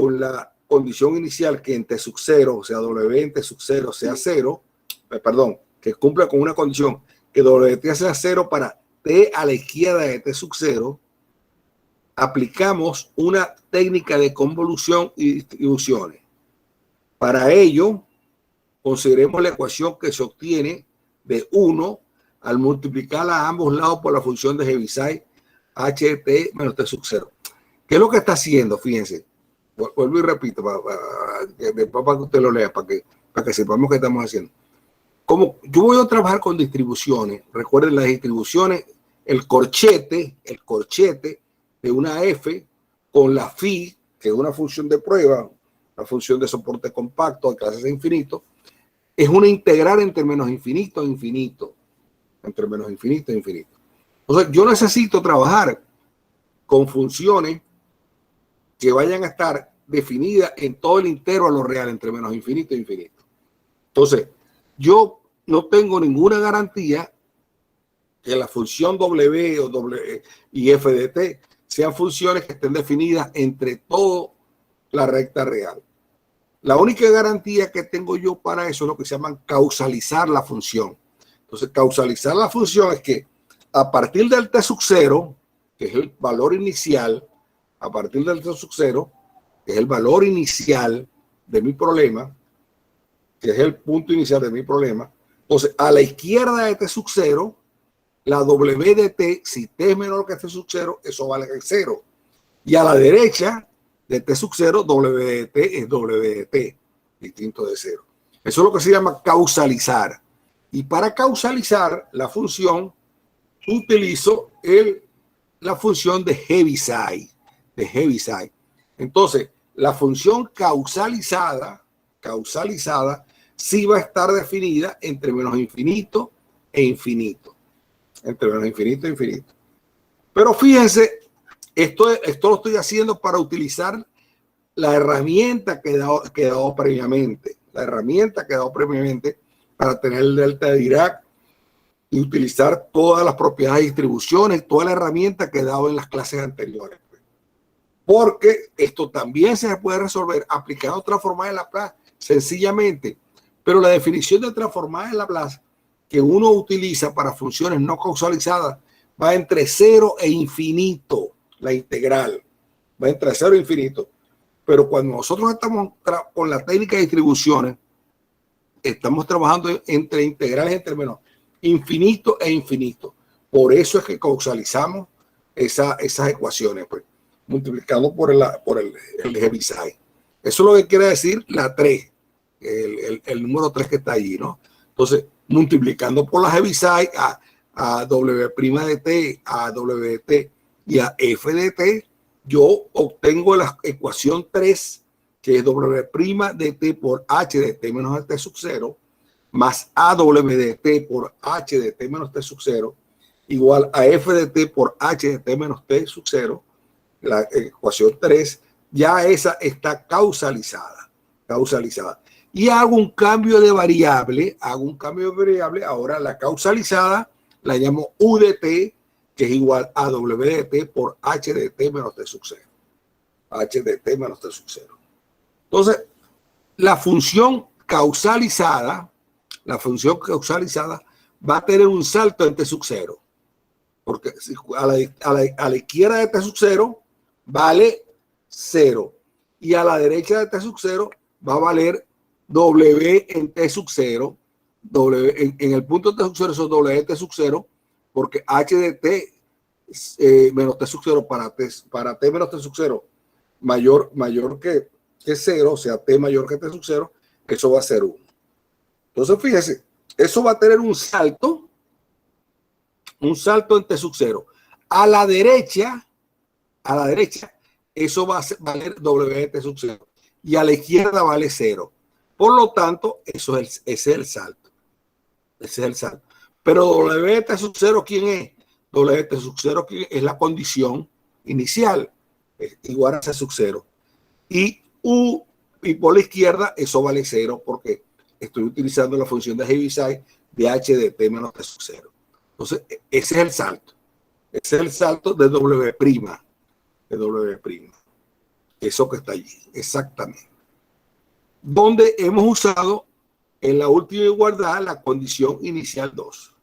con la condición inicial que en T sub 0, o sea, W en T sub 0 sea 0, perdón, que cumpla con una condición que WT sea 0 para T a la izquierda de T sub 0, aplicamos una técnica de convolución y distribuciones. Para ello, consideremos la ecuación que se obtiene de 1 al multiplicar a ambos lados por la función de Heaviside HT menos T sub 0. ¿Qué es lo que está haciendo? Fíjense, vuelvo y repito, para que usted lo lea, para que sepamos qué estamos haciendo. Como yo voy a trabajar con distribuciones, recuerden las distribuciones, el corchete de una F con la phi, que es una función de prueba, la función de soporte compacto de clases de infinito, es una integral entre menos infinito e infinito. Entre menos infinito e infinito. O sea, yo necesito trabajar con funciones que vayan a estar definidas en todo el intervalo real entre menos infinito e infinito. Entonces, yo no tengo ninguna garantía que la función W o W y F de T sean funciones que estén definidas entre toda la recta real. La única garantía que tengo yo para eso es lo que se llama causalizar la función. Entonces, causalizar la función es que a partir del T sub 0, que es el valor inicial, a partir del T sub 0, que es el valor inicial de mi problema, que es el punto inicial de mi problema, entonces a la izquierda de T sub 0, la W de T, si T es menor que T sub 0, eso vale 0. Y a la derecha de T sub 0, W de T es W de T, distinto de 0. Eso es lo que se llama causalizar. Y para causalizar la función, utilizo la función de Heaviside. Entonces, la función causalizada sí va a estar definida entre menos infinito e infinito. Entre menos infinito e infinito. Pero fíjense, esto lo estoy haciendo para utilizar la herramienta que he dado previamente. La herramienta que he dado previamente para tener el delta de Dirac y utilizar todas las propiedades de distribuciones, toda la herramienta que he dado en las clases anteriores. Porque esto también se puede resolver aplicando transformadas de Laplace sencillamente. Pero la definición de transformadas de Laplace que uno utiliza para funciones no causalizadas va entre 0 e infinito. La integral va entre 0 e infinito. Pero cuando nosotros estamos con la técnica de distribuciones, estamos trabajando entre integrales entre menos infinito e infinito. Por eso es que causalizamos esas ecuaciones, pues, multiplicando por el Heaviside. Eso es lo que quiere decir la 3, el número 3 que está allí, ¿no? Entonces, multiplicando por la Heaviside a W' de T, a W de T y a F de T, yo obtengo la ecuación 3, que es W' de T por H de T menos el T sub 0, más AW de T por H de T menos T sub 0, igual a F de T por H de T menos T sub 0, la ecuación 3, ya esa está causalizada. Y hago un cambio de variable, ahora la causalizada la llamo U de T, que es igual a W de T por H de T menos T sub 0. H de T menos T sub 0. Entonces, la función causalizada va a tener un salto en T sub 0. Porque a la izquierda de T sub 0 vale 0. Y a la derecha de T sub 0 va a valer W en T sub 0. En el punto de T sub 0 eso es W T sub 0, porque H de T menos T sub 0 para T menos T sub 0 mayor que 0, o sea, T mayor que T sub 0, eso va a ser 1. Entonces, fíjese, eso va a tener un salto en T sub 0. A la derecha, eso va a valer W T sub 0. Y a la izquierda vale 0. Por lo tanto, ese es el salto. Pero W T sub 0, ¿quién es? W T sub 0 es la condición inicial, es igual a C sub 0. Y por la izquierda, eso vale 0 porque estoy utilizando la función de Heaviside de H de T menos T sub 0. Entonces, ese es el salto. Ese es el salto de W'. Eso que está allí, exactamente. Donde hemos usado en la última igualdad la condición inicial 2.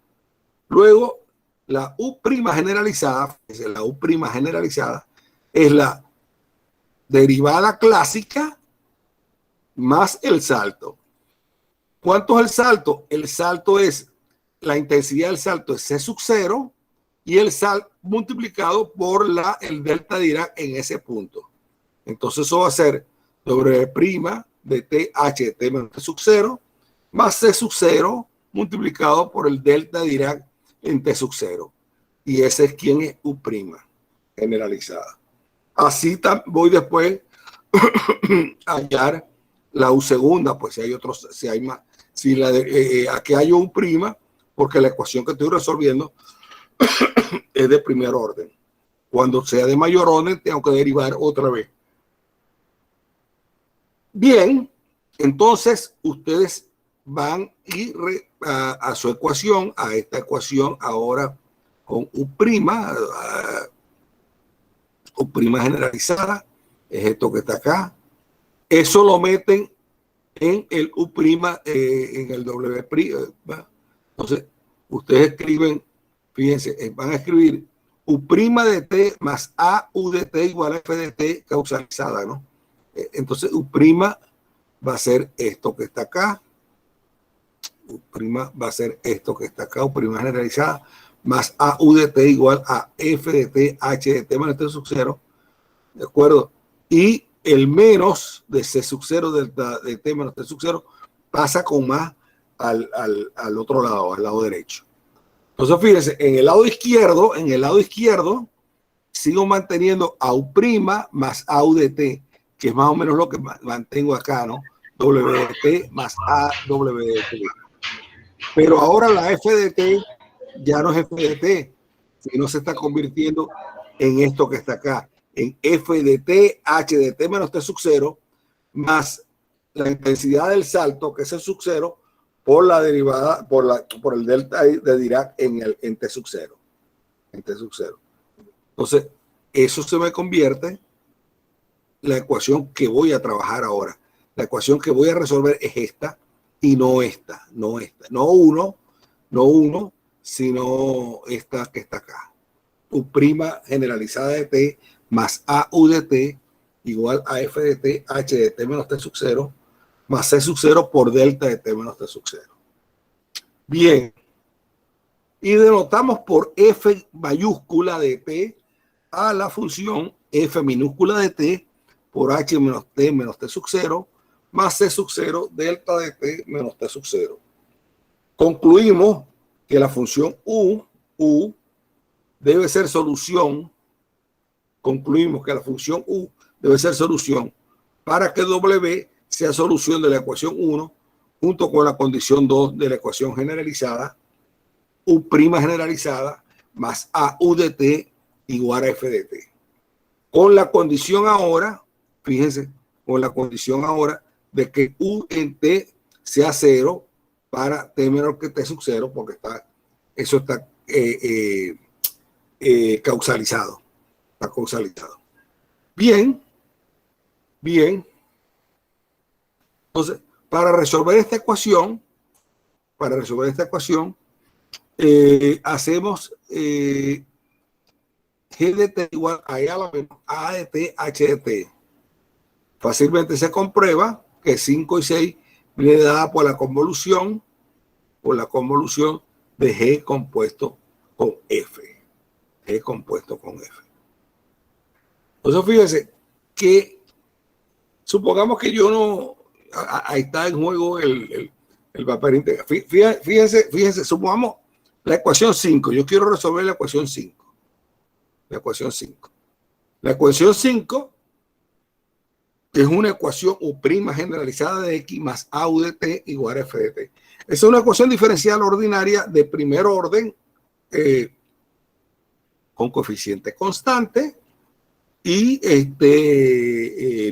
Luego, la U' generalizada, la U' generalizada es la derivada clásica más el salto. ¿Cuánto es el salto? El salto es, la intensidad del salto es C sub 0 y el salto multiplicado por el delta Dirac en ese punto. Entonces eso va a ser W' de TH de T menos T sub 0 más C sub 0 multiplicado por el delta Dirac en T sub 0. Y ese es quien es U' generalizada. Así voy después a hallar la U segunda, pues si hay otros, si hay más, si la aquí hay U', porque la ecuación que estoy resolviendo es de primer orden. Cuando sea de mayor orden, tengo que derivar otra vez. Bien, entonces ustedes van a su ecuación, a esta ecuación ahora con U', U' generalizada, es esto que está acá. Eso lo meten en el U', en el W'. Entonces, ustedes escriben, fíjense, van a escribir U' de T más A U de T igual a F de T causalizada, ¿no? Entonces, U' va a ser esto que está acá. U' va a ser esto que está acá, U' generalizada, más A U de T igual a F de T, H de T menos T sub 0. ¿De acuerdo? Y el menos de C sub 0 de T menos T sub 0 pasa con más al otro lado, al lado derecho. Entonces, fíjense, en el lado izquierdo, sigo manteniendo a U' más A U de T, que es más o menos lo que mantengo acá, ¿no? W de T más A W de T. Pero ahora la F de T ya no es F de T, sino se está convirtiendo en esto que está acá, en F de T, H de T menos T sub 0, más la intensidad del salto, que es el sub 0, por la derivada, por el delta de Dirac en T sub 0. En T sub 0. Entonces, eso se me convierte la ecuación que voy a trabajar ahora. La ecuación que voy a resolver es esta y no esta, no esta. No uno, sino esta que está acá. U' generalizada de T más A U de T igual a F de T, H de T menos T sub 0 más C sub 0 por delta de T menos T sub 0. Bien. Y denotamos por F mayúscula de T a la función F minúscula de T por H menos T sub 0 más C sub 0 delta de T menos T sub 0. Concluimos que la función U debe ser solución. Concluimos que la función U debe ser solución para que W sea solución de la ecuación 1 junto con la condición 2 de la ecuación generalizada, U' generalizada más A U de T igual a F de T. Con la condición ahora, fíjense, con la condición ahora de que U en T sea 0 para T menor que T sub 0, porque eso está causalizado. Está causalizado. Bien. Entonces, para resolver esta ecuación, hacemos G de T igual a E a la menos A de T, H de T. Fácilmente se comprueba que 5 y 6 viene dada por la convolución de G compuesto con F. G compuesto con F. Entonces, fíjense que supongamos que yo no, ahí está en juego el papel integral. Fíjense, supongamos la ecuación 5. Yo quiero resolver la ecuación 5. La ecuación 5. La ecuación 5 es una ecuación U' generalizada de X más A U de T igual a F de T. Esa es una ecuación diferencial ordinaria de primer orden con coeficiente constante y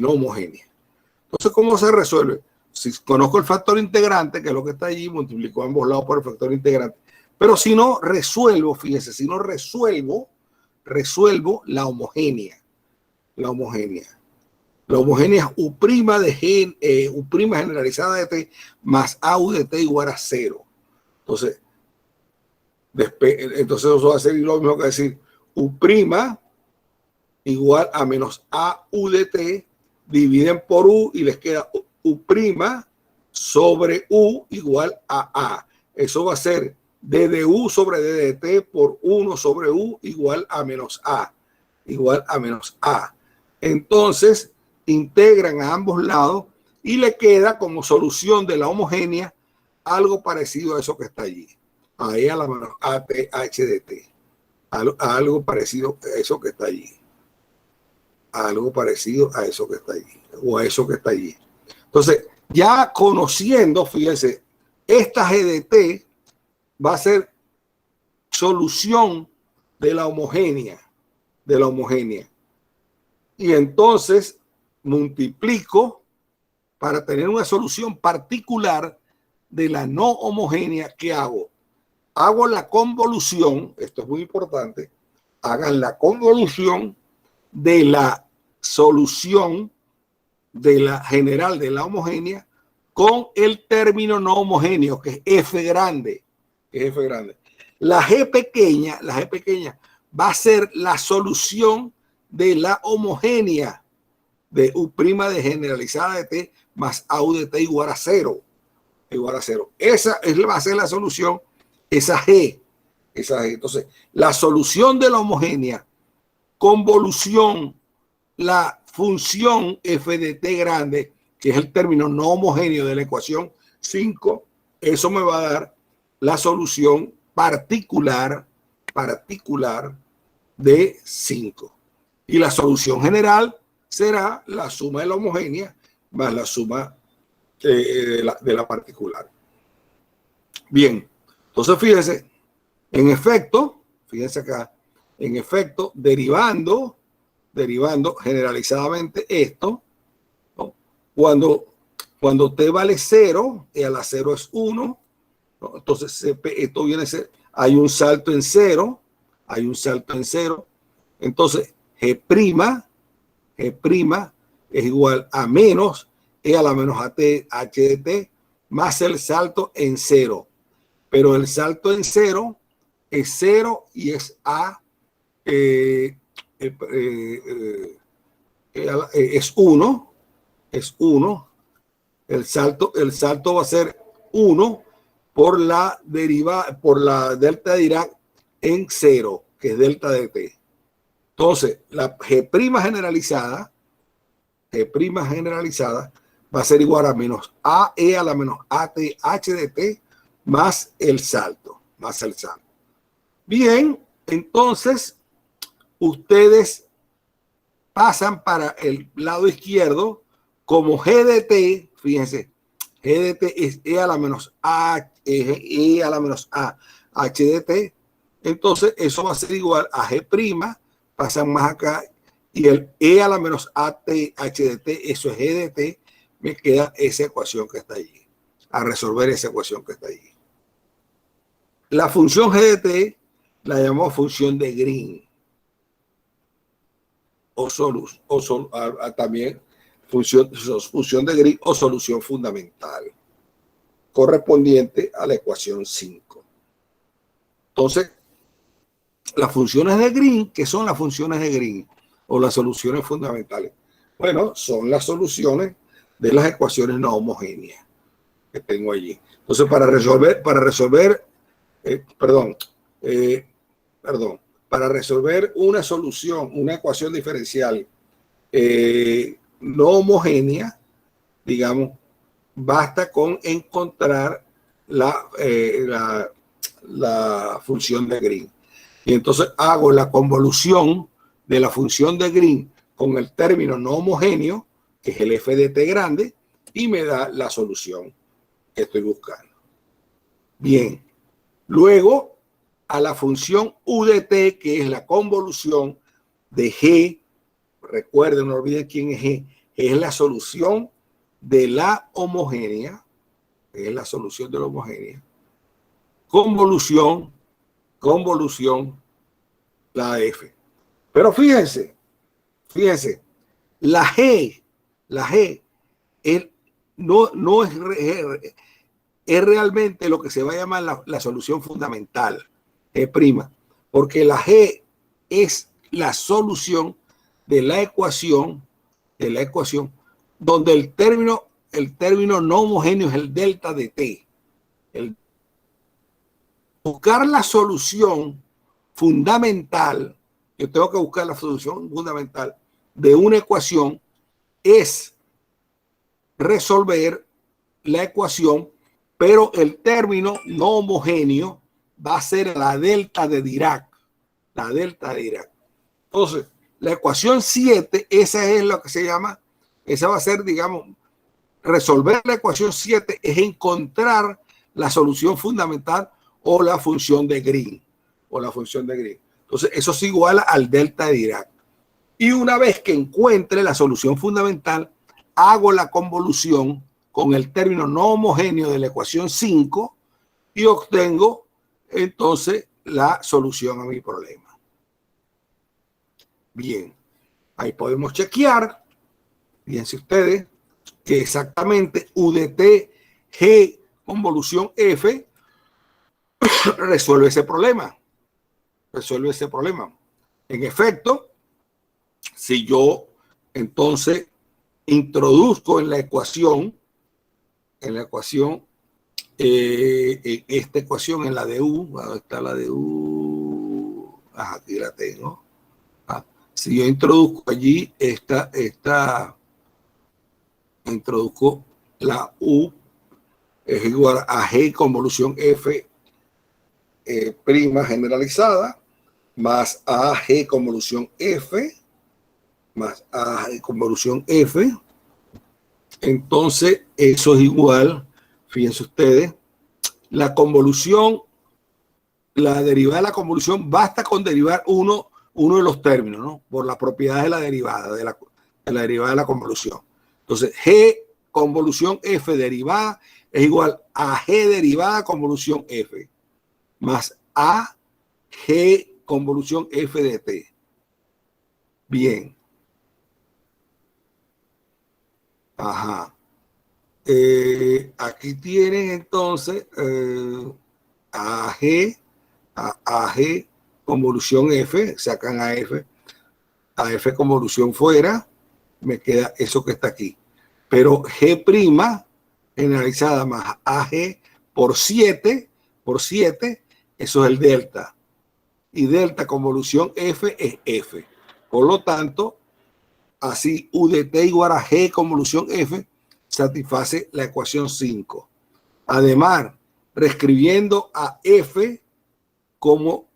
no homogénea. Entonces, ¿cómo se resuelve? Si conozco el factor integrante, que es lo que está allí, multiplico ambos lados por el factor integrante. Pero si no resuelvo, fíjense, si no resuelvo la homogénea. La homogénea. La homogénea es U' de G, U' generalizada de T más AU de T igual a 0. Entonces eso va a ser lo mismo que decir U' igual a menos AU de T, dividen por U y les queda U' sobre U igual a A. Eso va a ser D de U sobre D de T por 1 sobre U igual a menos A. Igual a menos A. Entonces, integran a ambos lados y le queda como solución de la homogénea algo parecido a eso que está allí. A E a la menos ATH de T. Algo parecido a eso que está allí. Algo parecido a eso que está allí. O a eso que está allí. Entonces, ya conociendo, fíjense, esta G de T va a ser solución de la homogénea. Y entonces multiplico para tener una solución particular de la no homogénea. ¿Qué hago? Hago la convolución, esto es muy importante, hagan la convolución de la solución de la general de la homogénea con el término no homogéneo, que es F grande. La G pequeña va a ser la solución de la homogénea de U' de generalizada de T más AU de T igual a 0. Esa va a ser la solución, esa G. Entonces, la solución de la homogénea, convolución, la función F de T grande, que es el término no homogéneo de la ecuación 5, eso me va a dar la solución particular de 5. Y la solución general será la suma de la homogénea más la suma de la particular. Bien, entonces fíjense, fíjense acá, en efecto, derivando generalizadamente esto, ¿no? Cuando T vale 0, y a la 0 es 1, ¿no? Entonces esto viene a ser, hay un salto en 0, entonces G' es igual a menos E a la menos AT H de T más el salto en 0. Pero el salto en 0 es 0 y es A, es 1. El salto va a ser 1 por la delta de Dirac en 0, que es delta de T. Entonces, la G' generalizada va a ser igual a menos AE a la menos AT H de T más el salto. Bien, entonces ustedes pasan para el lado izquierdo como G de T, fíjense, G de T es E a la menos A, E a la menos A, H de T, entonces eso va a ser igual a G', pasan más acá, y el E a la menos AT, H de T, eso es G de T, me queda esa ecuación que está allí, a resolver esa ecuación que está allí. La función G de T la llamamos función de Green, también función de Green o solución fundamental, correspondiente a la ecuación 5. Entonces, las funciones de Green, ¿qué son las funciones de Green o las soluciones fundamentales? Bueno, son las soluciones de las ecuaciones no homogéneas que tengo allí. Entonces, para resolver una solución, una ecuación diferencial no homogénea, digamos, basta con encontrar la función de Green. Y entonces hago la convolución de la función de Green con el término no homogéneo, que es el F de T grande, y me da la solución que estoy buscando. Bien, luego a la función U de T, que es la convolución de G, recuerden, no olviden quién es G, es la solución de la homogénea, convolución, la F. Pero fíjense, la G La G no es realmente lo que se va a llamar la solución fundamental, G', porque la G es la solución de la ecuación donde el término no homogéneo es el delta de t. Buscar la solución fundamental, yo tengo que buscar la solución fundamental de una ecuación, es resolver la ecuación, pero el término no homogéneo va a ser la delta de Dirac. La delta de Dirac. Entonces, la ecuación 7, esa es lo que se llama, esa va a ser, digamos, resolver la ecuación 7 es encontrar la solución fundamental o la función de Green. Entonces, eso es igual al delta de Dirac. Y una vez que encuentre la solución fundamental, hago la convolución con el término no homogéneo de la ecuación 5 y obtengo entonces la solución a mi problema. Bien, ahí podemos chequear, fíjense ustedes, que exactamente U de T G convolución F resuelve ese problema. En efecto, si yo entonces introduzco en ecuación, en esta ecuación, en la de U, ¿dónde está la de U? Aquí la tengo. Si yo introduzco allí introduzco la U, es igual a G convolución F prima generalizada, más AG convolución F, más AG convolución F. Entonces, eso es igual, fíjense ustedes, la convolución, la derivada de la convolución, basta con derivar uno de los términos, ¿no? Por la propiedad de la derivada, de la derivada de la convolución. Entonces, G convolución F derivada es igual a G derivada convolución F, más A G convolución F de T. Bien. Ajá. Aquí tienen entonces AG convolución F, sacan a F convolución fuera, me queda eso que está aquí. Pero G' generalizada más AG por 7, eso es el delta. Y delta convolución F es F. Por lo tanto, así U de T igual a G convolución F satisface la ecuación 5. Además, reescribiendo a F como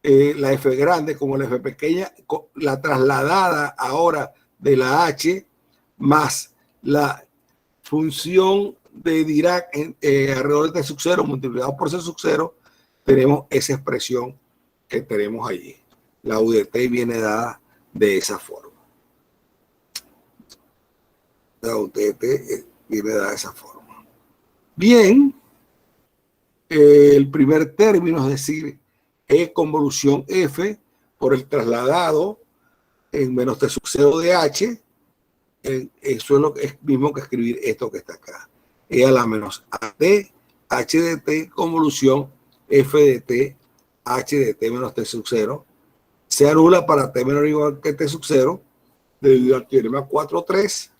la F grande, como la F pequeña, la trasladada ahora de la H más la función de Dirac alrededor de T sub 0 multiplicado por C sub 0, tenemos esa expresión que tenemos allí. La U de T viene dada de esa forma. La U de T viene dada de esa forma. Bien, el primer término, es decir, E convolución F por el trasladado en menos T sub 0 de H, eso es lo que es mismo que escribir esto que está acá. E a la menos AT, H de T, convolución F de T, H de T menos T sub 0, se anula para T menor o igual que T sub 0, debido al teorema 4.3,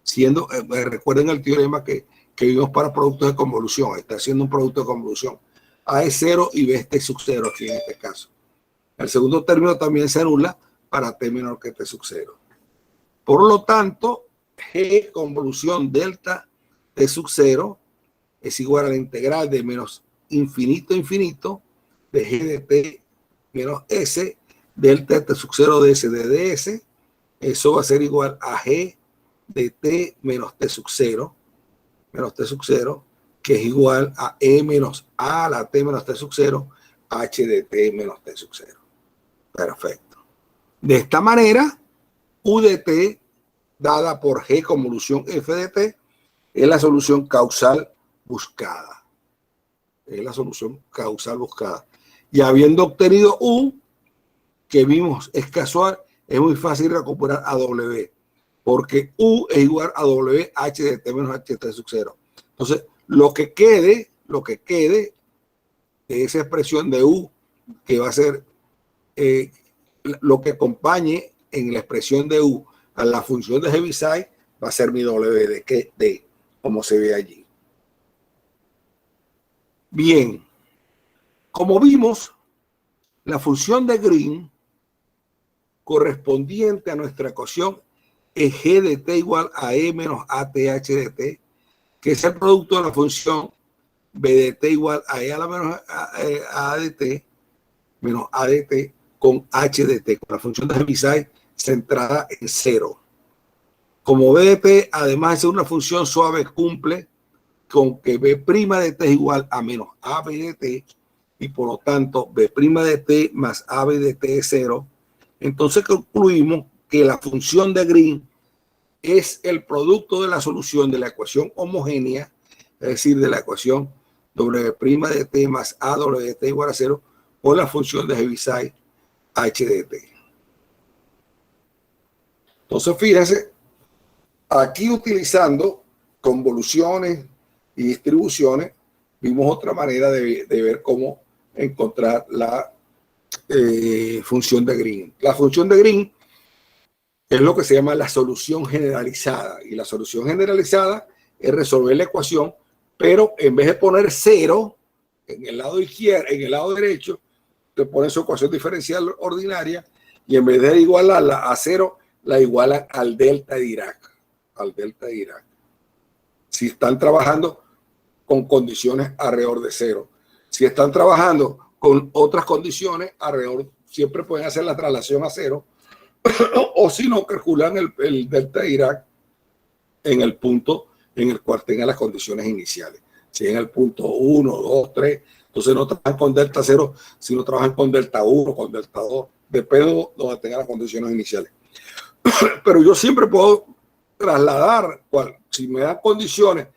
siendo, recuerden el teorema que vimos para productos de convolución, está haciendo un producto de convolución. A es 0 y B es T sub 0 aquí en este caso. El segundo término también se anula para T menor que T sub 0. Por lo tanto, G convolución delta T sub 0 es igual a la integral de menos infinito a infinito de G de T menos S delta T sub 0 de S de ds. Eso va a ser igual a G de T menos T sub 0 que es igual a E menos A a la T menos T sub 0, H de T menos T sub 0. Perfecto. De esta manera, U de T dada por G convolución F de T es la solución causal buscada. Y habiendo obtenido U, que vimos es casual, es muy fácil recuperar a W. porque U es igual a W H de T menos H de T sub 0. Entonces, lo que quede de esa expresión de U, que va a ser lo que acompañe en la expresión de U a la función de Heaviside, va a ser mi W de D, como se ve allí. Bien, como vimos, la función de Green correspondiente a nuestra ecuación es G de T igual a E menos ATH de T, que es el producto de la función B de T igual a E a la menos A de T menos A de T con H de T, con la función de Heaviside centrada en 0. Como B de T, además de ser una función suave, cumple con que B' de T es igual a menos AB de T, y por lo tanto B' de T más AB de T es 0. Entonces concluimos que la función de Green es el producto de la solución de la ecuación homogénea, es decir, de la ecuación W' de T más AW de T igual a 0, por la función de Heaviside H de T. Entonces, fíjense, aquí utilizando convoluciones y distribuciones, vimos otra manera de ver cómo encontrar la función de Green. La función de Green es lo que se llama la solución generalizada, y la solución generalizada es resolver la ecuación, pero en vez de poner 0 en el lado izquierdo, en el lado derecho, te pones su ecuación diferencial ordinaria, y en vez de igualarla a 0, la igualan al delta de Dirac. Al delta de Dirac. Si están trabajando con condiciones alrededor de 0. Si están trabajando con otras condiciones alrededor, siempre pueden hacer la traslación a 0, o si no, calculan el delta de Dirac en el punto en el cual tengan las condiciones iniciales. Si en el punto 1, 2, 3, entonces no trabajan con delta 0, sino trabajan con delta 1, con delta 2, depende de donde tengan las condiciones iniciales. Pero yo siempre puedo trasladar, si me dan condiciones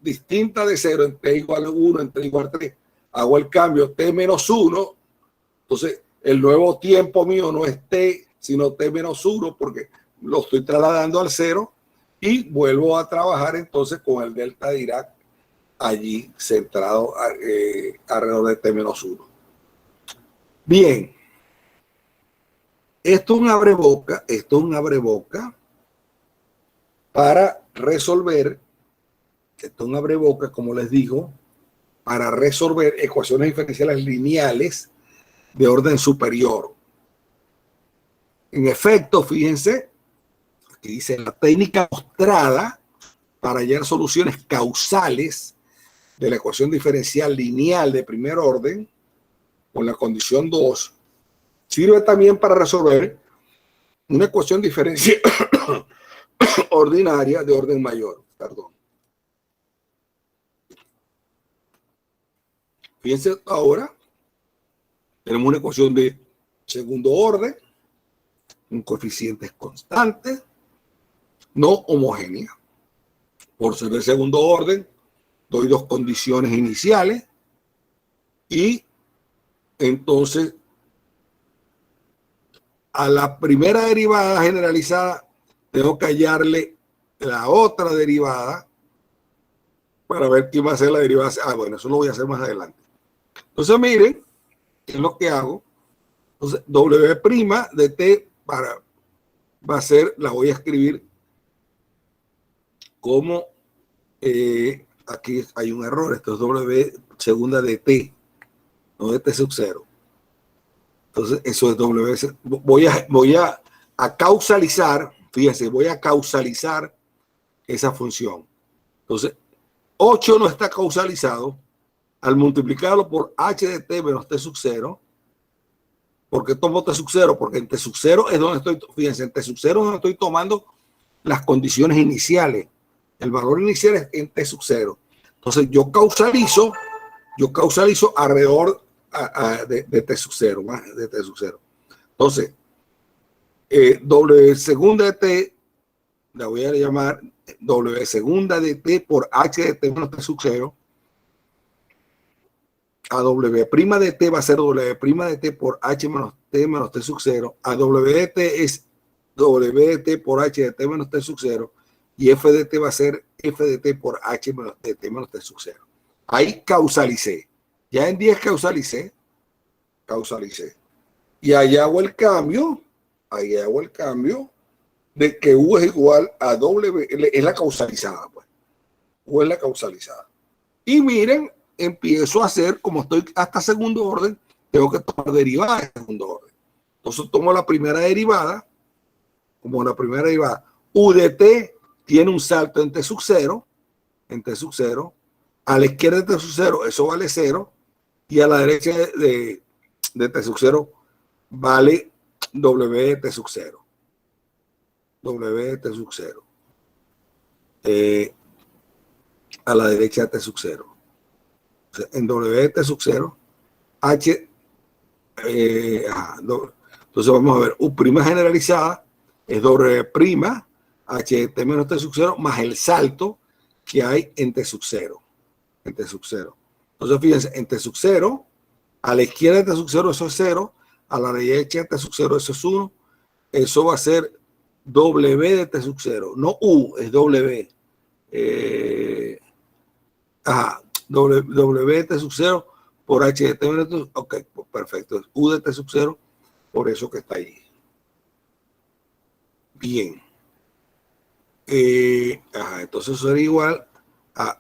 distintas de 0, en T igual a 1, en T igual a 3, hago el cambio T menos 1, entonces el nuevo tiempo mío no es T, sino T menos 1, porque lo estoy trasladando al 0, y vuelvo a trabajar entonces con el delta de Dirac allí centrado alrededor de T menos 1. Bien, esto es un abreboca para resolver, como les digo, para resolver ecuaciones diferenciales lineales de orden superior. En efecto, fíjense, aquí dice la técnica mostrada para hallar soluciones causales de la ecuación diferencial lineal de primer orden con la condición 2 sirve también para resolver una ecuación diferencial ordinaria de orden mayor. Perdón. Fíjense ahora, tenemos una ecuación de segundo orden, un coeficiente constante, no homogénea. Por ser de segundo orden, doy dos condiciones iniciales y entonces a la primera derivada generalizada tengo que hallarle la otra derivada para ver quién va a ser la derivada. Bueno, eso lo voy a hacer más adelante. Entonces, miren, ¿qué es lo que hago? Entonces, W' de T va a ser, la voy a escribir como, aquí hay un error, esto es W segunda de T, no de T sub 0. Entonces, eso es W. Voy a causalizar, fíjense, voy a causalizar esa función. Entonces, 8 no está causalizado. Al multiplicarlo por H de T menos T sub 0, ¿por qué tomo T sub 0? Porque en T sub 0 es donde estoy, fíjense, en T sub 0 es donde estoy tomando las condiciones iniciales. El valor inicial es en T sub 0. Entonces, yo causalizo alrededor de T sub 0, más de T sub 0. Entonces, W segunda de T, la voy a llamar W segunda de T por H de T menos T sub 0. A W' de T va a ser W' de T por H menos T sub 0. A W de T es W de t por h de t menos t sub 0 y f de t va a ser f de t por h de t menos t sub 0. Ahí causalicé. Ya en 10 causalicé. Y ahí hago el cambio de que U es igual a W, es la causalizada, pues. U es la causalizada. Y miren, empiezo a hacer, como estoy hasta segundo orden, tengo que tomar derivada de segundo orden. Entonces tomo la primera derivada, U de t tiene un salto en t sub 0, a la izquierda de t sub 0, eso vale 0, y a la derecha de t sub 0 vale W de t sub 0. W de t sub 0. A la derecha de t sub 0. O sea, en W de t sub 0, H, entonces vamos a ver, U' generalizada es W', H de t menos t sub 0, más el salto que hay en t sub 0. Entonces fíjense, en t sub 0, a la izquierda de t sub 0 eso es 0, a la derecha de t sub 0 eso es 1, eso va a ser W de t sub 0, no U, es W. W de t sub 0 por H de t menos t, ok, pues perfecto, U de t sub 0 por eso que está ahí. Bien. Entonces eso sería igual a,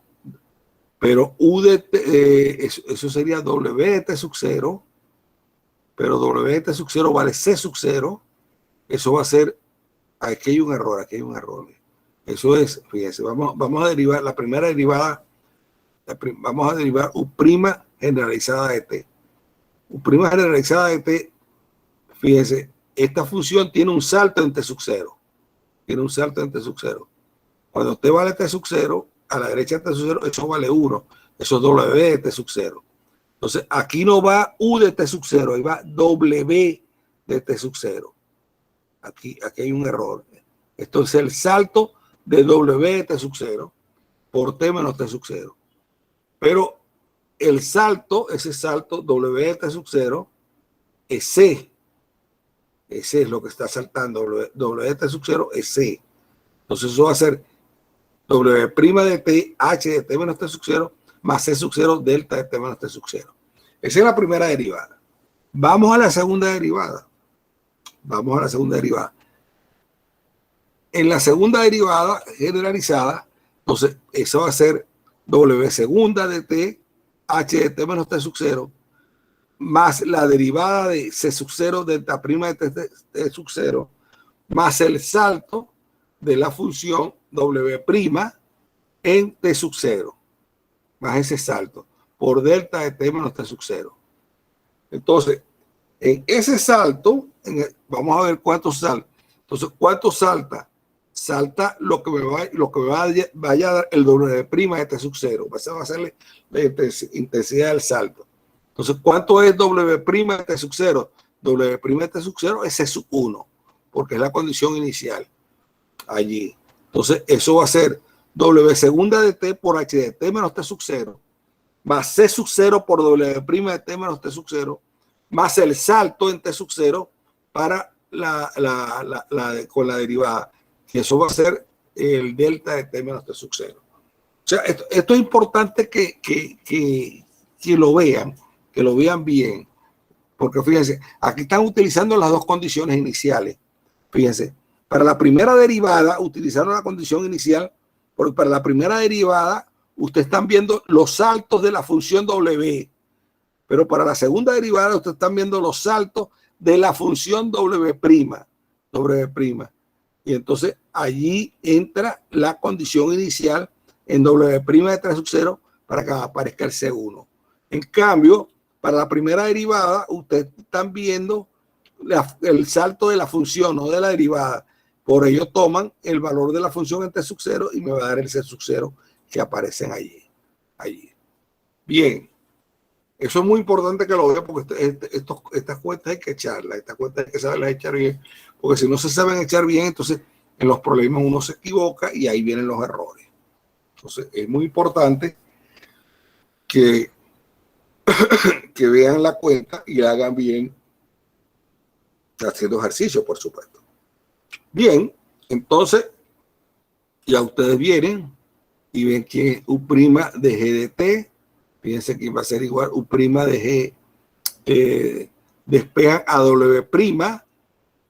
pero U de t, eso sería W de t sub 0, pero W de t sub 0 vale C sub 0, eso va a ser, aquí hay un error. Eso es, fíjense, vamos a derivar la primera derivada, vamos a derivar U' generalizada de t. U' generalizada de t, fíjense, esta función tiene un salto en t sub 0. Cuando t vale t sub 0, a la derecha de t sub 0, eso vale 1. Eso es W de t sub 0. Entonces, aquí no va U de t sub 0, ahí va W de t sub 0. Aquí hay un error. Esto es el salto de W de t sub 0 por t menos t sub 0. Pero el salto, ese salto W de t sub 0 es C. Ese es lo que está saltando. W de t sub 0 es C. Entonces eso va a ser W' de t, H de t menos t sub 0, más C sub 0 delta de t menos t sub 0. Esa es la primera derivada. Vamos a la segunda derivada. En la segunda derivada generalizada, entonces eso va a ser W segunda de t, H de t menos t sub 0, más la derivada de C sub 0 delta prima de t sub 0, más el salto de la función W' en t sub 0, más ese salto, por delta de t menos t sub 0. Entonces, en ese salto, vamos a ver cuánto salta. Entonces, ¿cuánto salta? Salta lo que me vaya a dar el W' de t sub 0. Esa va a ser la intensidad del salto. Entonces, ¿cuánto es W' de t sub 0? W' de t sub 0 es C sub 1, porque es la condición inicial allí. Entonces, eso va a ser W segunda de t por H de t menos t sub 0, más C sub 0 por W' de t menos t sub 0, más el salto en t sub 0 para con la derivada. Y eso va a ser el delta de t menos t sub 0. O sea, esto es importante que lo vean bien. Porque fíjense, aquí están utilizando las dos condiciones iniciales. Fíjense, para la primera derivada utilizaron la condición inicial, porque para la primera derivada ustedes están viendo los saltos de la función W, pero para la segunda derivada ustedes están viendo los saltos de la función W'. Y entonces allí entra la condición inicial en W' de 3 sub 0 para que aparezca el C1. En cambio, para la primera derivada, ustedes están viendo el salto de la función, no de la derivada. Por ello toman el valor de la función en T sub 0 y me va a dar el C sub 0 que aparecen allí. Bien. Eso es muy importante que lo vean porque estas cuentas hay que echarlas, estas cuentas hay que saberlas echar bien, porque si no se saben echar bien, entonces en los problemas uno se equivoca y ahí vienen los errores. Entonces es muy importante que vean la cuenta y la hagan bien haciendo ejercicio, por supuesto. Bien, entonces ya ustedes vienen y ven que U' de G de T, fíjense que va a ser igual U' de G, despejan a W'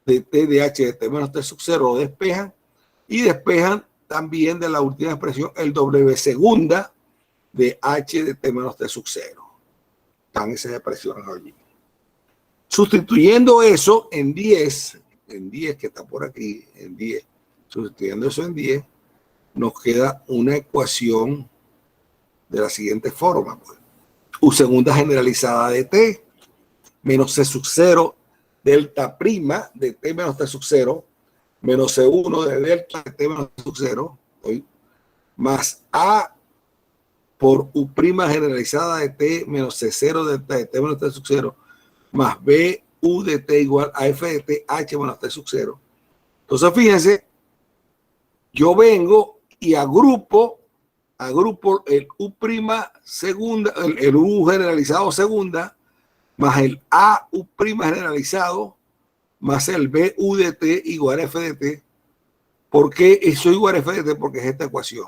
de T de H de T menos T sub 0, lo despejan y despejan también de la última expresión el W segunda de H de T menos T sub 0. Están esas expresiones allí. Sustituyendo eso en 10 que está por aquí, en 10, sustituyendo eso en 10, nos queda una ecuación de la siguiente forma. Pues. U segunda generalizada de T menos C sub 0 delta prima de T menos T sub 0 menos C1 de delta de T menos T sub 0 más A por U' generalizada de T menos C0 delta de T menos T sub 0 más B U de T igual a F de T H menos T sub 0. Entonces fíjense, yo vengo y agrupo el U' segunda, el U generalizado segunda más el A U' generalizado más el B U de T igual a F de T. ¿Por qué eso igual a F de T? Porque es esta ecuación.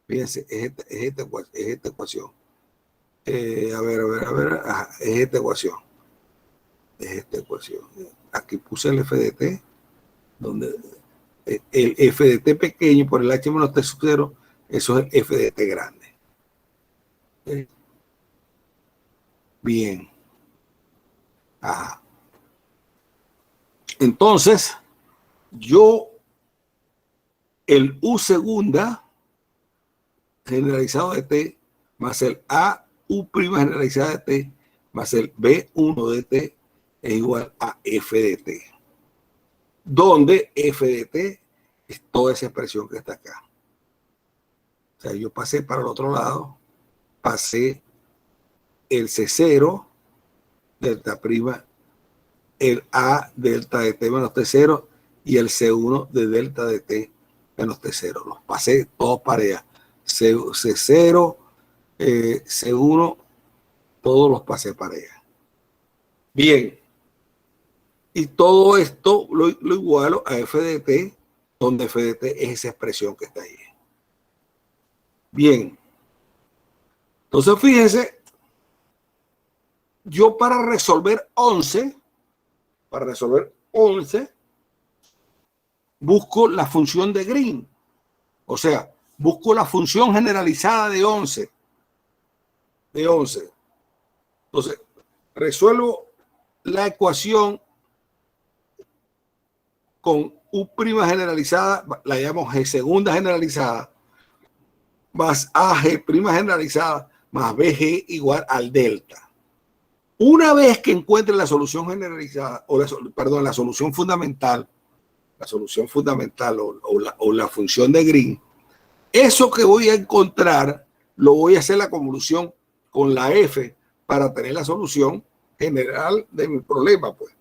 Fíjense, es esta ecuación. A ver. Ajá, es esta ecuación. Es esta ecuación. Aquí puse el F de T, donde el F de T pequeño por el H menos T sub 0, eso es el F de T grande. Bien. Ajá. Entonces, yo, el U segunda generalizado de T más el A U' generalizada de T más el B1 de T es igual a F de T, donde F de T es toda esa expresión que está acá. O sea, yo pasé para el otro lado, pasé el C0 delta prima, el A delta de T menos T0 y el C1 de delta de T menos T0. Los pasé todos para allá. C0, C1, todos los pasé para allá. Bien. Y todo esto lo igualo a F de T, donde F de T es esa expresión que está ahí. Bien. Entonces, fíjense, yo para resolver 11, busco la función de Green. O sea, busco la función generalizada de 11. Entonces, resuelvo la ecuación con U' generalizada, la llamo G segunda generalizada, más AG' generalizada, más BG igual al delta. Una vez que encuentre la solución generalizada, la solución fundamental, o la función de Green, eso que voy a encontrar, lo voy a hacer la convolución con la F para tener la solución general de mi problema, pues.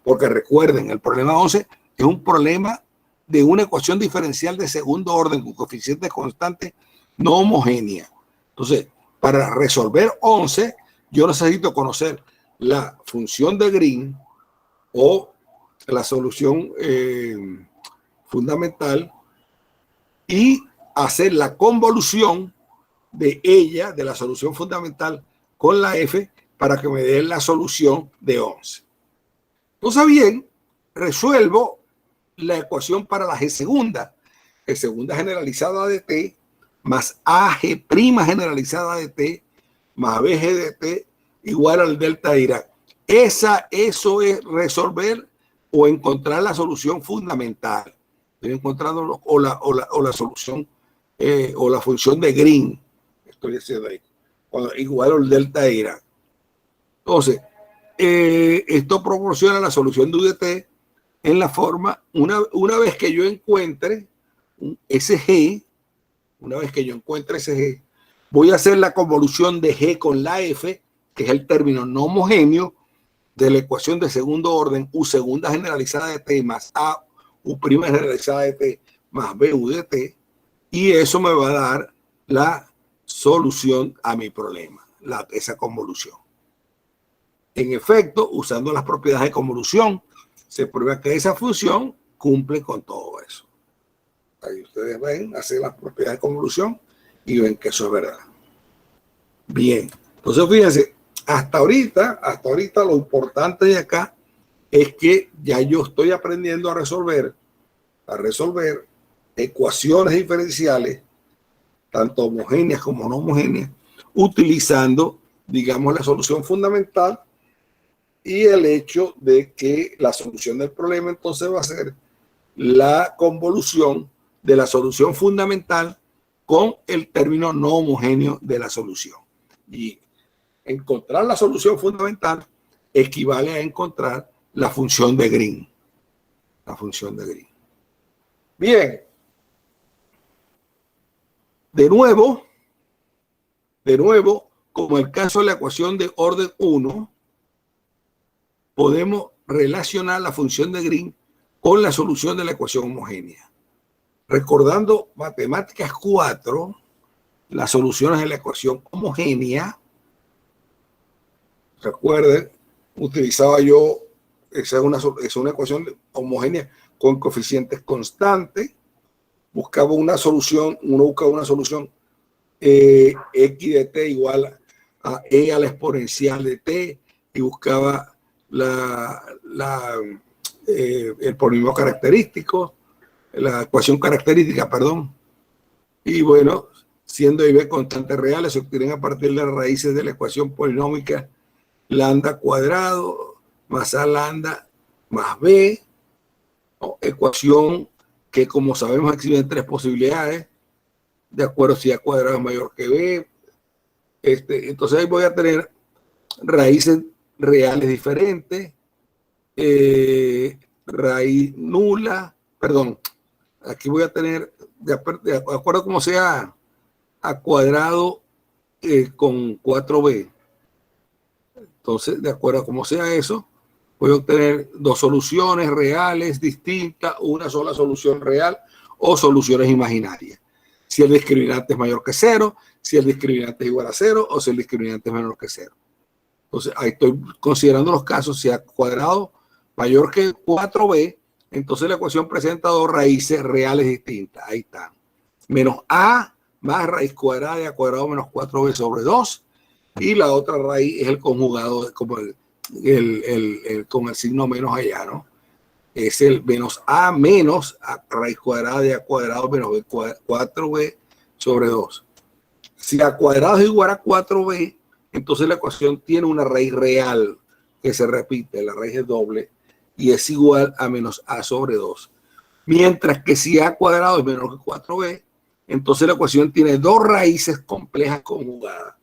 Porque recuerden, el problema 11 es un problema de una ecuación diferencial de segundo orden con coeficientes constantes no homogénea. Entonces, para resolver 11, yo necesito conocer la función de Green o la solución fundamental y hacer la convolución de ella, de la solución fundamental con la F para que me dé la solución de 11. Entonces, bien, resuelvo la ecuación para la G segunda generalizada de T más AG' generalizada de T más BG de T igual al delta de Dirac. Eso es resolver o encontrar la solución fundamental. Estoy encontrando la solución o la función de Green. Estoy haciendo ahí. Igual al delta de Dirac. Entonces, esto proporciona la solución de U de T en la forma, una vez que yo encuentre ese G, voy a hacer la convolución de G con la F, que es el término no homogéneo de la ecuación de segundo orden, U segunda generalizada de T más A U' generalizada de T más B U de T, y eso me va a dar la solución a mi problema, esa convolución. En efecto, usando las propiedades de convolución, se prueba que esa función cumple con todo eso. Ahí ustedes ven, hacen las propiedades de convolución y ven que eso es verdad. Bien, entonces fíjense, hasta ahorita lo importante de acá es que ya yo estoy aprendiendo a resolver ecuaciones diferenciales, tanto homogéneas como no homogéneas, utilizando, digamos, la solución fundamental y el hecho de que la solución del problema entonces va a ser la convolución de la solución fundamental con el término no homogéneo de la solución. Y encontrar la solución fundamental equivale a encontrar la función de Green. La función de Green. Bien. De nuevo, como el caso de la ecuación de orden 1, podemos relacionar la función de Green con la solución de la ecuación homogénea. Recordando matemáticas 4, las soluciones de la ecuación homogénea, recuerden, utilizaba yo, esa es una ecuación homogénea con coeficientes constantes, buscaba una solución, x de t igual a e a la exponencial de t, y buscaba el polinomio característico, la ecuación característica, perdón. Y bueno, siendo y b constantes reales, se obtienen a partir de las raíces de la ecuación polinómica lambda cuadrado más a lambda más b, ¿no? Ecuación que, como sabemos, existen tres posibilidades, de acuerdo si a cuadrado es mayor que b. Entonces ahí voy a tener raíces reales diferentes, raíz nula, perdón, aquí voy a tener, de acuerdo como sea a cuadrado con 4b. Entonces, de acuerdo a como sea eso, voy a obtener dos soluciones reales distintas, una sola solución real o soluciones imaginarias. Si el discriminante es mayor que 0, si el discriminante es igual a 0 o si el discriminante es menor que 0. Entonces, ahí estoy considerando los casos. Si a cuadrado mayor que 4b, entonces la ecuación presenta dos raíces reales distintas. Ahí están. Menos a más raíz cuadrada de a cuadrado menos 4b sobre 2. Y la otra raíz es el conjugado, como con el signo menos allá, ¿no? Es el menos a raíz cuadrada de a cuadrado menos 4b sobre 2. Si a cuadrado es igual a 4b, entonces la ecuación tiene una raíz real que se repite, la raíz es doble, y es igual a menos a sobre 2. Mientras que si a cuadrado es menor que 4b, entonces la ecuación tiene dos raíces complejas conjugadas.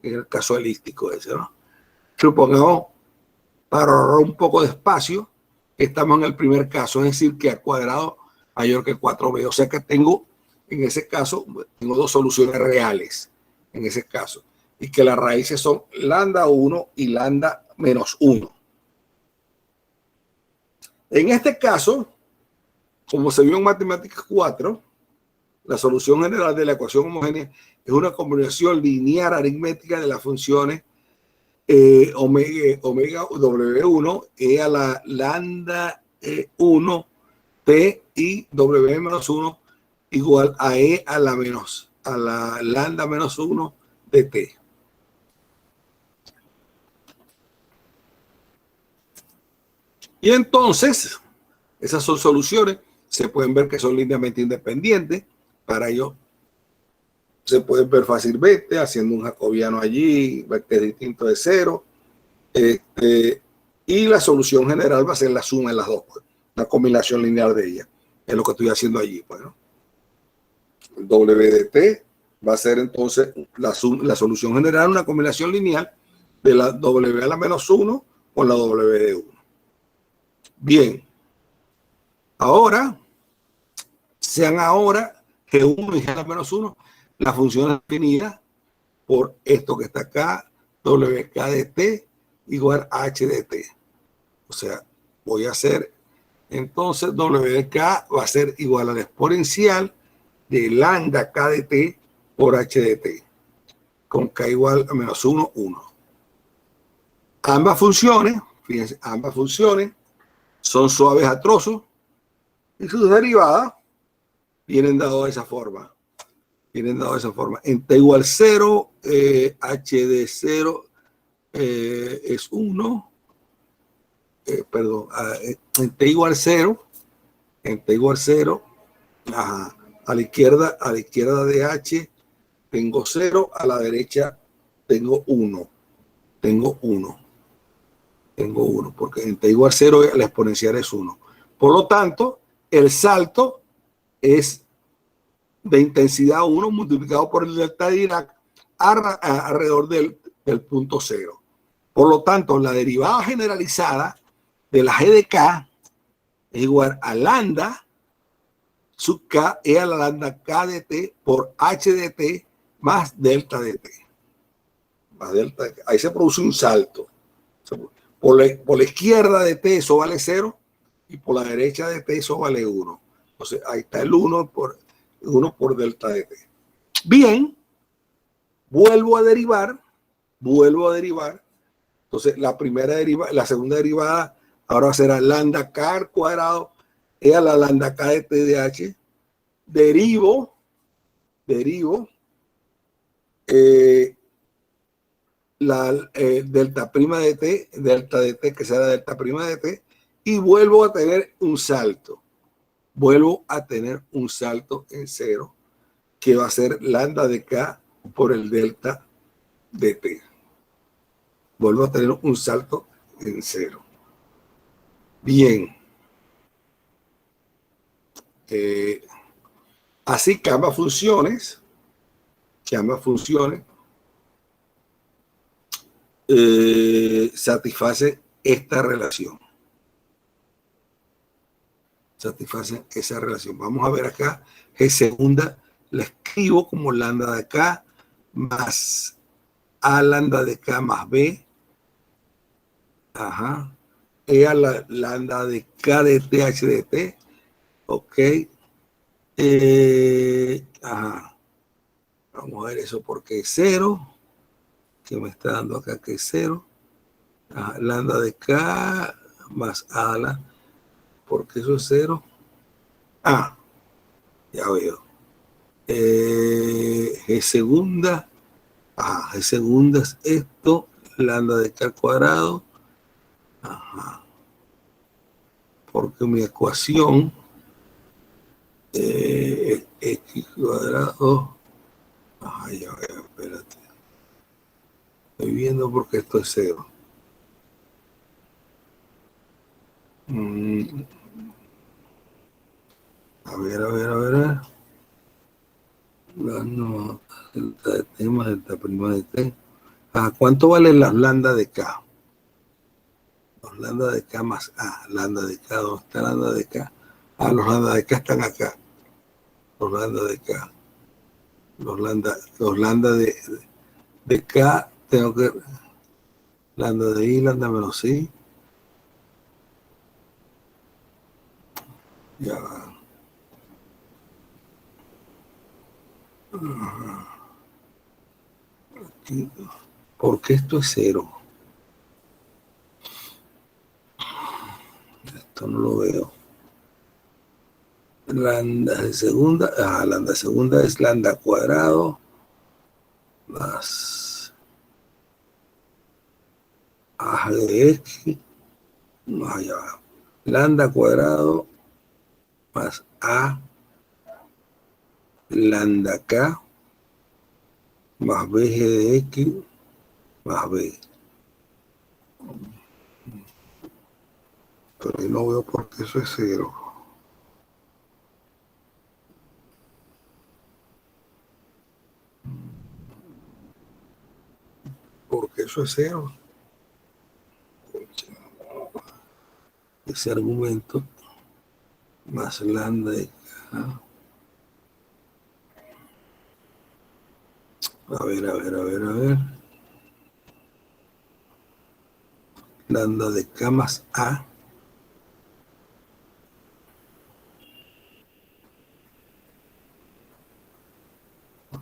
En el caso elíptico ese, ¿no? Supongamos, para ahorrar un poco de espacio, estamos en el primer caso, es decir, que a cuadrado mayor que 4b. O sea que tengo, en ese caso, tengo dos soluciones reales, en ese caso, y que las raíces son lambda 1 y lambda menos 1. En este caso, como se vio en Matemáticas 4, la solución general de la ecuación homogénea es una combinación lineal aritmética de las funciones omega W1 e a la lambda 1 t y W menos 1 igual a e a la lambda menos 1 de t. Y entonces, esas son soluciones, se pueden ver que son linealmente independientes. Para ello, se pueden ver fácilmente haciendo un jacobiano allí, ver que es distinto de 0. Y la solución general va a ser la suma de las dos, pues, una combinación lineal de ellas. Es lo que estoy haciendo allí, pues, ¿no? El W de t va a ser entonces la solución general, una combinación lineal de la W a la menos 1 con la W de 1. Bien. Ahora, sean ahora G1 y G a la menos 1, la función es definida por esto que está acá, WK de t igual a H de t. O sea, voy a hacer, entonces WK va a ser igual a la exponencial de lambda K de t por H de t, con K igual a menos 1, 1. Ambas funciones, fíjense, ambas funciones son suaves a trozos, Y sus derivadas vienen dados de esa forma. En t igual 0, h de 0 es 1. Perdón, en t igual 0, ajá, a la izquierda de h tengo 0, a la derecha tengo 1. Porque en t igual 0 la exponencial es 1. Por lo tanto, el salto es de intensidad 1 multiplicado por el delta de Dirac alrededor del punto 0. Por lo tanto, la derivada generalizada de la g de k es igual a lambda sub k es a la lambda k de t por h de t más delta de t. Ahí se produce un salto. Por la izquierda de t eso vale 0 y por la derecha de t eso vale 1. Entonces ahí está el 1 por delta de t. Bien, vuelvo a derivar. Entonces la segunda derivada ahora será lambda k al cuadrado es a la lambda k de t de h. Derivo la delta prima de t, que será delta prima de t, y vuelvo a tener un salto. En 0, que va a ser lambda de k por el delta de t. Vuelvo a tener un salto en 0. Bien. Así que ambas funciones satisfacen esta relación. Satisfacen esa relación. Vamos a ver acá, G segunda la escribo como lambda de k más a lambda de k más b. Ajá. E a la lambda de k de t h de t. Ok. Ajá. Vamos a ver eso porque es 0. Que me está dando acá que es 0. Ajá. Lambda de k más a la, porque eso es 0. Ah, ya veo. G segunda. Ajá, G segunda es esto. Lambda de k al cuadrado. Ajá. Porque mi ecuación es x cuadrado. Ajá, ya veo, espérate. Estoy viendo porque esto es 0. A ver. No, delta de t más delta prima de t. ¿Cuánto vale la lambda de k? Los lambda de k más a. Lambda de k, ¿dónde está lambda de k? Los lambda de k están acá. Los lambda de k. Los lambda de k, tengo que. Lambda de i, lambda menos i. Ya va. Aquí. Porque esto es 0. Esto no lo veo. Lambda de segunda. Lambda de segunda es lambda cuadrado más a de x. No, ya va. Lambda cuadrado más a lambda k más b g de x más b. Pero no veo por qué eso es 0. Porque eso es 0. Ese argumento más lambda de k. A ver. Lambda de k más a.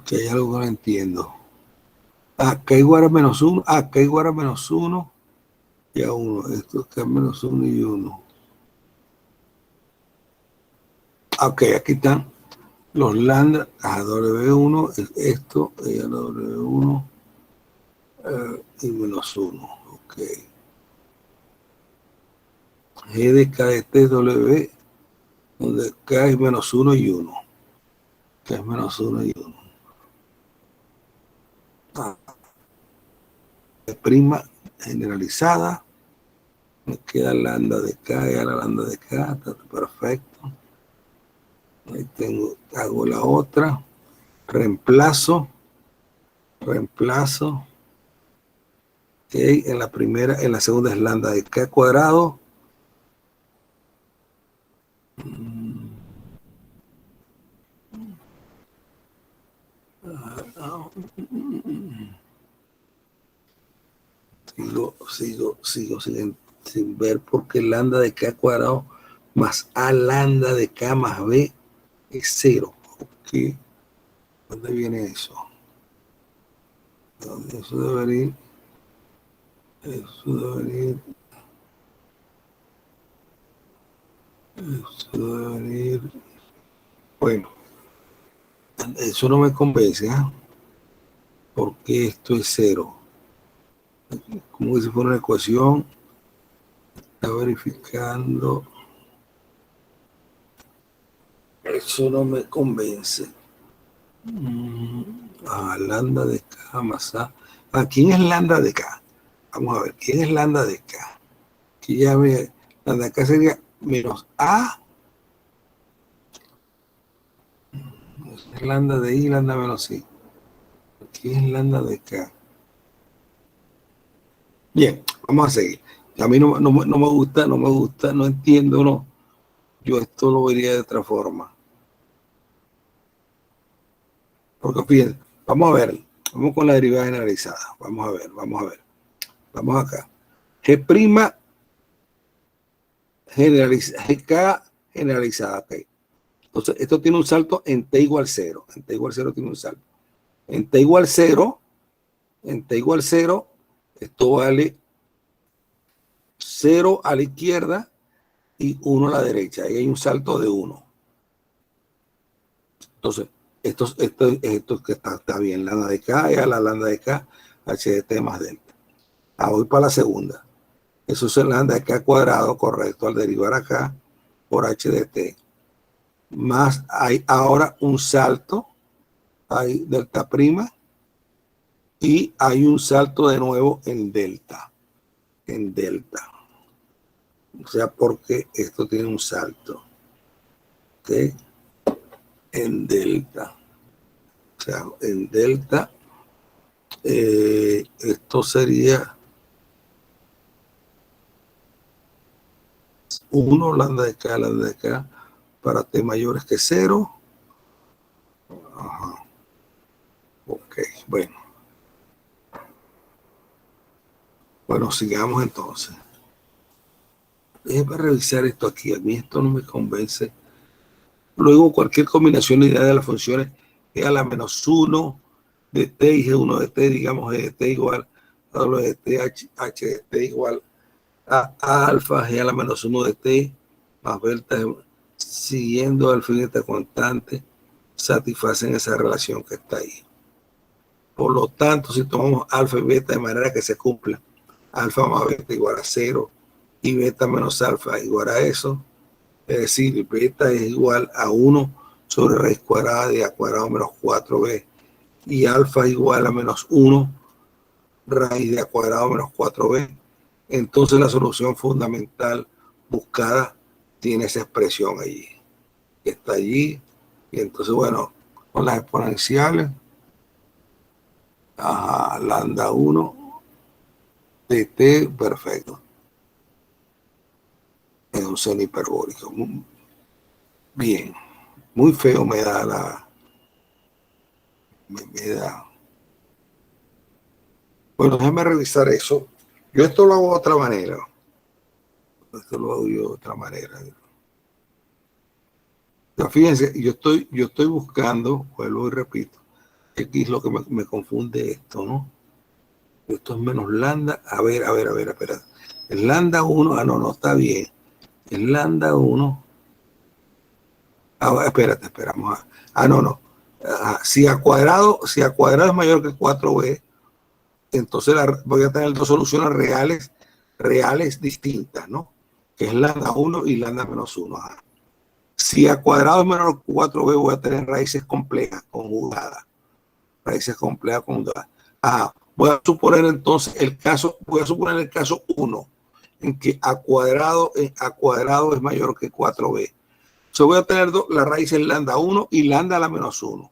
Que hay algo que no entiendo. K igual a menos 1. K igual a menos 1 y a 1. Esto es K menos 1 y 1. Ok, aquí están los lambda a W1, esto, y a W1 y menos 1. Ok. G de K de T W, donde K es menos 1 y 1. K es menos 1 y 1. Prima generalizada. Me queda lambda de K y a la lambda de K. Está perfecto. Ahí tengo, hago la otra. Reemplazo. Ok, en la primera, en la segunda es lambda de K cuadrado. Sigo sin ver por qué lambda de K cuadrado más A lambda de K más B es 0. Ok, ¿dónde viene eso? ¿Dónde eso debe venir? Eso debe venir. Eso debe venir. Bueno, eso no me convence, ¿eh? Porque esto es 0. Como que si fuera una ecuación. Está verificando. Eso no me convence. Lambda de K más A. ¿Quién es lambda de K? Vamos a ver, ¿quién es lambda de K? Que ya me. Lambda de K sería menos A. Es lambda de I, lambda menos I. ¿Quién es lambda de K? Bien, vamos a seguir. A mí no me gusta, no entiendo, no. Yo esto lo vería de otra forma. Porque fíjense, vamos a ver, vamos con la derivada generalizada. Vamos a ver. Vamos acá. G' generalizada, GK generalizada, ok. Entonces, esto tiene un salto en T igual 0. En T igual 0 tiene un salto. En T igual 0, esto vale 0 a la izquierda y 1 a la derecha. Ahí hay un salto de 1. Entonces, esto que está bien. Lambda de K es a la lambda de K, H de T más delta. Voy para la segunda. Eso es el lambda de K cuadrado, correcto, al derivar acá por H de T. Más hay ahora un salto, hay delta prima, y hay un salto de nuevo en delta. O sea, porque esto tiene un salto. ¿Ok? En delta. O sea, en delta, esto sería 1 lambda de K para T mayores que 0. Ajá. Ok, bueno. Bueno, sigamos entonces. Déjeme revisar esto aquí. A mí esto no me convence. Luego, cualquier combinación lineal de las funciones es a la menos 1 de T y G1 de T, digamos G de T igual a W de T, H de T igual a alfa, G a la menos 1 de T, más delta, siguiendo al fin de esta constante, satisfacen esa relación que está ahí. Por lo tanto, si tomamos alfa y beta de manera que se cumpla alfa más beta igual a 0 y beta menos alfa igual a eso, es decir, beta es igual a 1 sobre raíz cuadrada de a cuadrado menos 4b y alfa es igual a menos 1 raíz de a cuadrado menos 4b, entonces la solución fundamental buscada tiene esa expresión allí, que está allí, y entonces, bueno, con las exponenciales, lambda 1 de t, perfecto, es un seno hiperbólico. Bien, muy feo me da me da. Bueno, déjame revisar eso. Yo esto lo hago de otra manera. Esto lo hago yo de otra manera. Pero fíjense, yo estoy buscando, vuelvo y repito, aquí es lo que me confunde esto, ¿no? Esto es menos lambda. A ver. El lambda 1, no, está bien. El lambda 1 Espérate, esperamos. No. Si a cuadrado es mayor que 4b, entonces voy a tener dos soluciones reales distintas, ¿no? Que es lambda 1 y lambda menos 1. Si a cuadrado es menor que 4b, voy a tener raíces complejas conjugadas. Voy a suponer entonces el caso 1, en que a cuadrado es mayor que 4b. So voy a tener las raíces lambda 1 y lambda a la menos 1.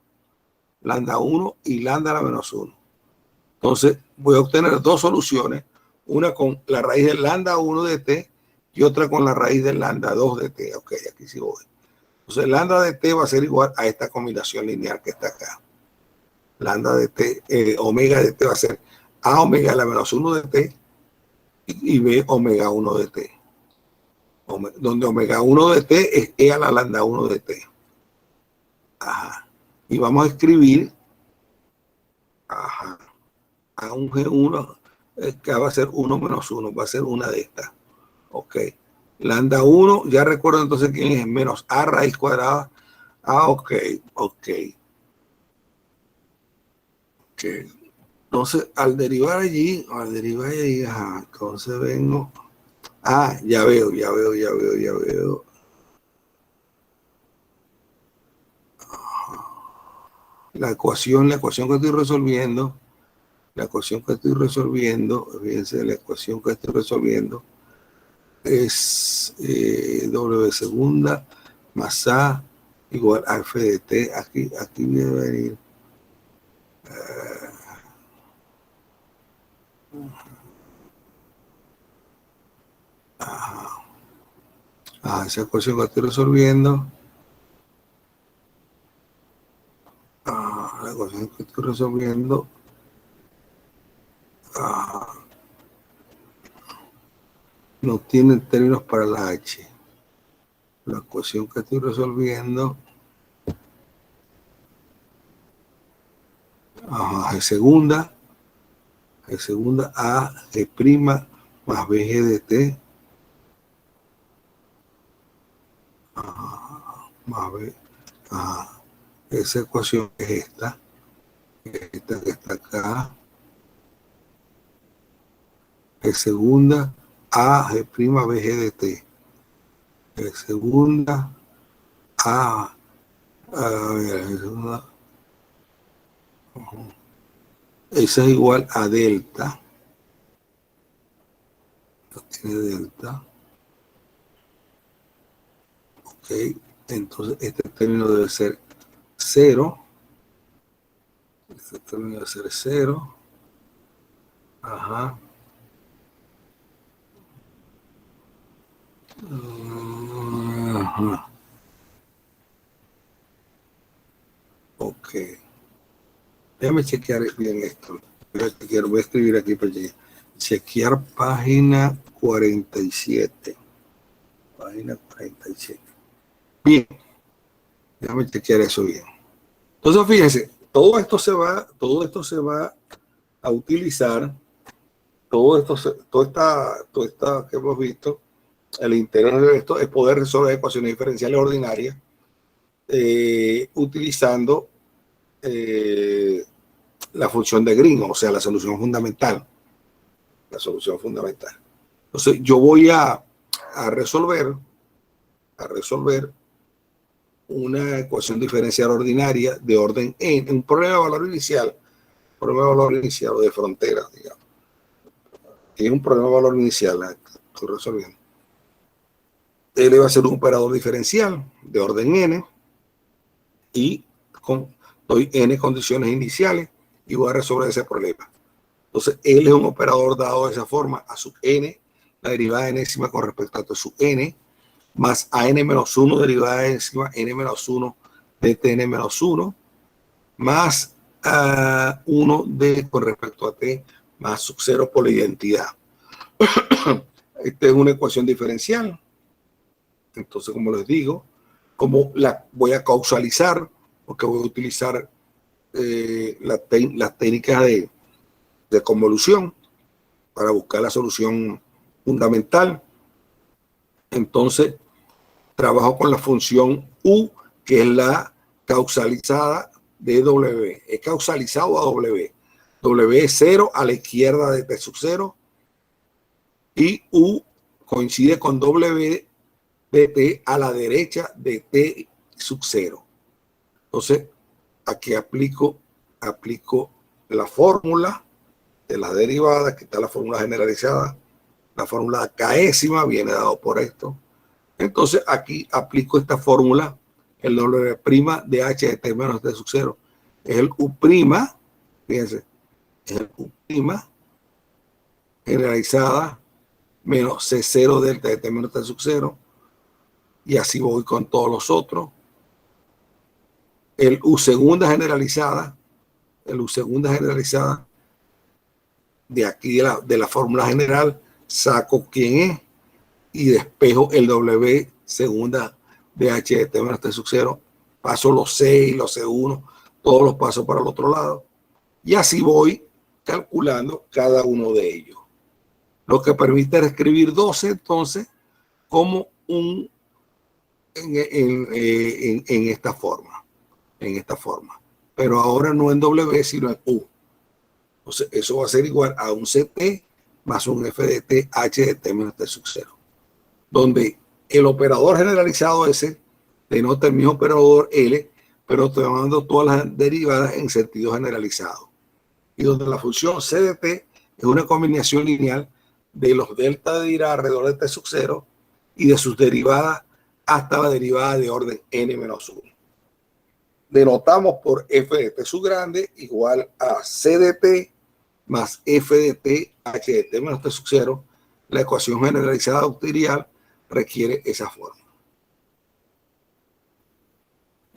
Lambda 1 y lambda a la menos 1. Entonces voy a obtener dos soluciones, una con la raíz del lambda 1 de t y otra con la raíz del lambda 2 de t. Ok, aquí sí voy. Entonces lambda de t va a ser igual a esta combinación lineal que está acá. Lambda de t, omega de t va a ser a omega a la menos 1 de t y b omega 1 de t. Donde omega 1 de t es e a la lambda 1 de t. Ajá. Y vamos a escribir a un G1 que va a ser 1 menos 1, va a ser una de estas. Ok. Lambda 1, ya recuerdo entonces quién es, menos a raíz cuadrada. Ok. Entonces, al derivar allí, entonces vengo. Ya veo. La ecuación que estoy resolviendo, fíjense, la ecuación que estoy resolviendo es W segunda más A igual a F de T. Aquí debe venir. Esa ecuación que estoy resolviendo. La ecuación que estoy resolviendo. No tiene términos para la H. La ecuación que estoy resolviendo. G segunda A G' más BG de T más B. Esa ecuación es esta que está acá. G segunda A G' BG de T. G segunda A segunda. Esa es igual a delta. Tiene delta. Ok, entonces este término debe ser 0. Este término debe ser 0. Ajá. Ok. Déjame chequear bien esto. Voy a escribir aquí para chequear página 47. Página 47. Bien. Déjame chequear eso bien. Entonces, fíjense, todo esto se va a utilizar, toda esta que hemos visto, el interés de esto es poder resolver ecuaciones diferenciales ordinarias utilizando la función de Green, o sea, la solución fundamental. Entonces, yo voy a resolver una ecuación diferencial ordinaria de orden n, un problema de valor inicial o de frontera, digamos. Es un problema de valor inicial, estoy resolviendo. L va a ser un operador diferencial de orden n y doy n condiciones iniciales y voy a resolver ese problema. Entonces, L es un operador dado de esa forma, a sub n, la derivada enésima con respecto a sub n, más a n-1 derivada enésima n-1 de tn-1, más 1 de con respecto a t, más sub 0 por la identidad. Esta es una ecuación diferencial. Entonces, como les digo, como la voy a causalizar, porque voy a utilizar las técnicas de convolución para buscar la solución fundamental. Entonces, trabajo con la función U que es la causalizada de W. Es causalizado a W. W es 0 a la izquierda de T sub 0 y U coincide con W de T a la derecha de T sub 0. Entonces, aquí aplico la fórmula de las derivadas, que está la fórmula generalizada, la fórmula késima viene dado por esto. Entonces, aquí aplico esta fórmula, el W' de H de T menos T sub 0 es el U', fíjense, es el U' generalizada menos C0 delta de T menos T sub 0, y así voy con todos los otros. El U segunda generalizada, de aquí de la fórmula general, saco quién es y despejo el W segunda de H de T menos T sub 0, paso los C y los C1, todos los paso para el otro lado, y así voy calculando cada uno de ellos, lo que permite escribir 12 entonces como en esta forma, pero ahora no en W sino en U. Entonces eso va a ser igual a un CT más un F de T H de T menos T sub 0, donde el operador generalizado S denota el mismo operador L, pero tomando todas las derivadas en sentido generalizado, y donde la función C de T es una combinación lineal de los delta de Dirac alrededor de T sub 0 y de sus derivadas hasta la derivada de orden n-1. Denotamos por F de T sub grande igual a C de T más F de T H de T menos T sub 0. La ecuación generalizada auxiliar requiere esa forma.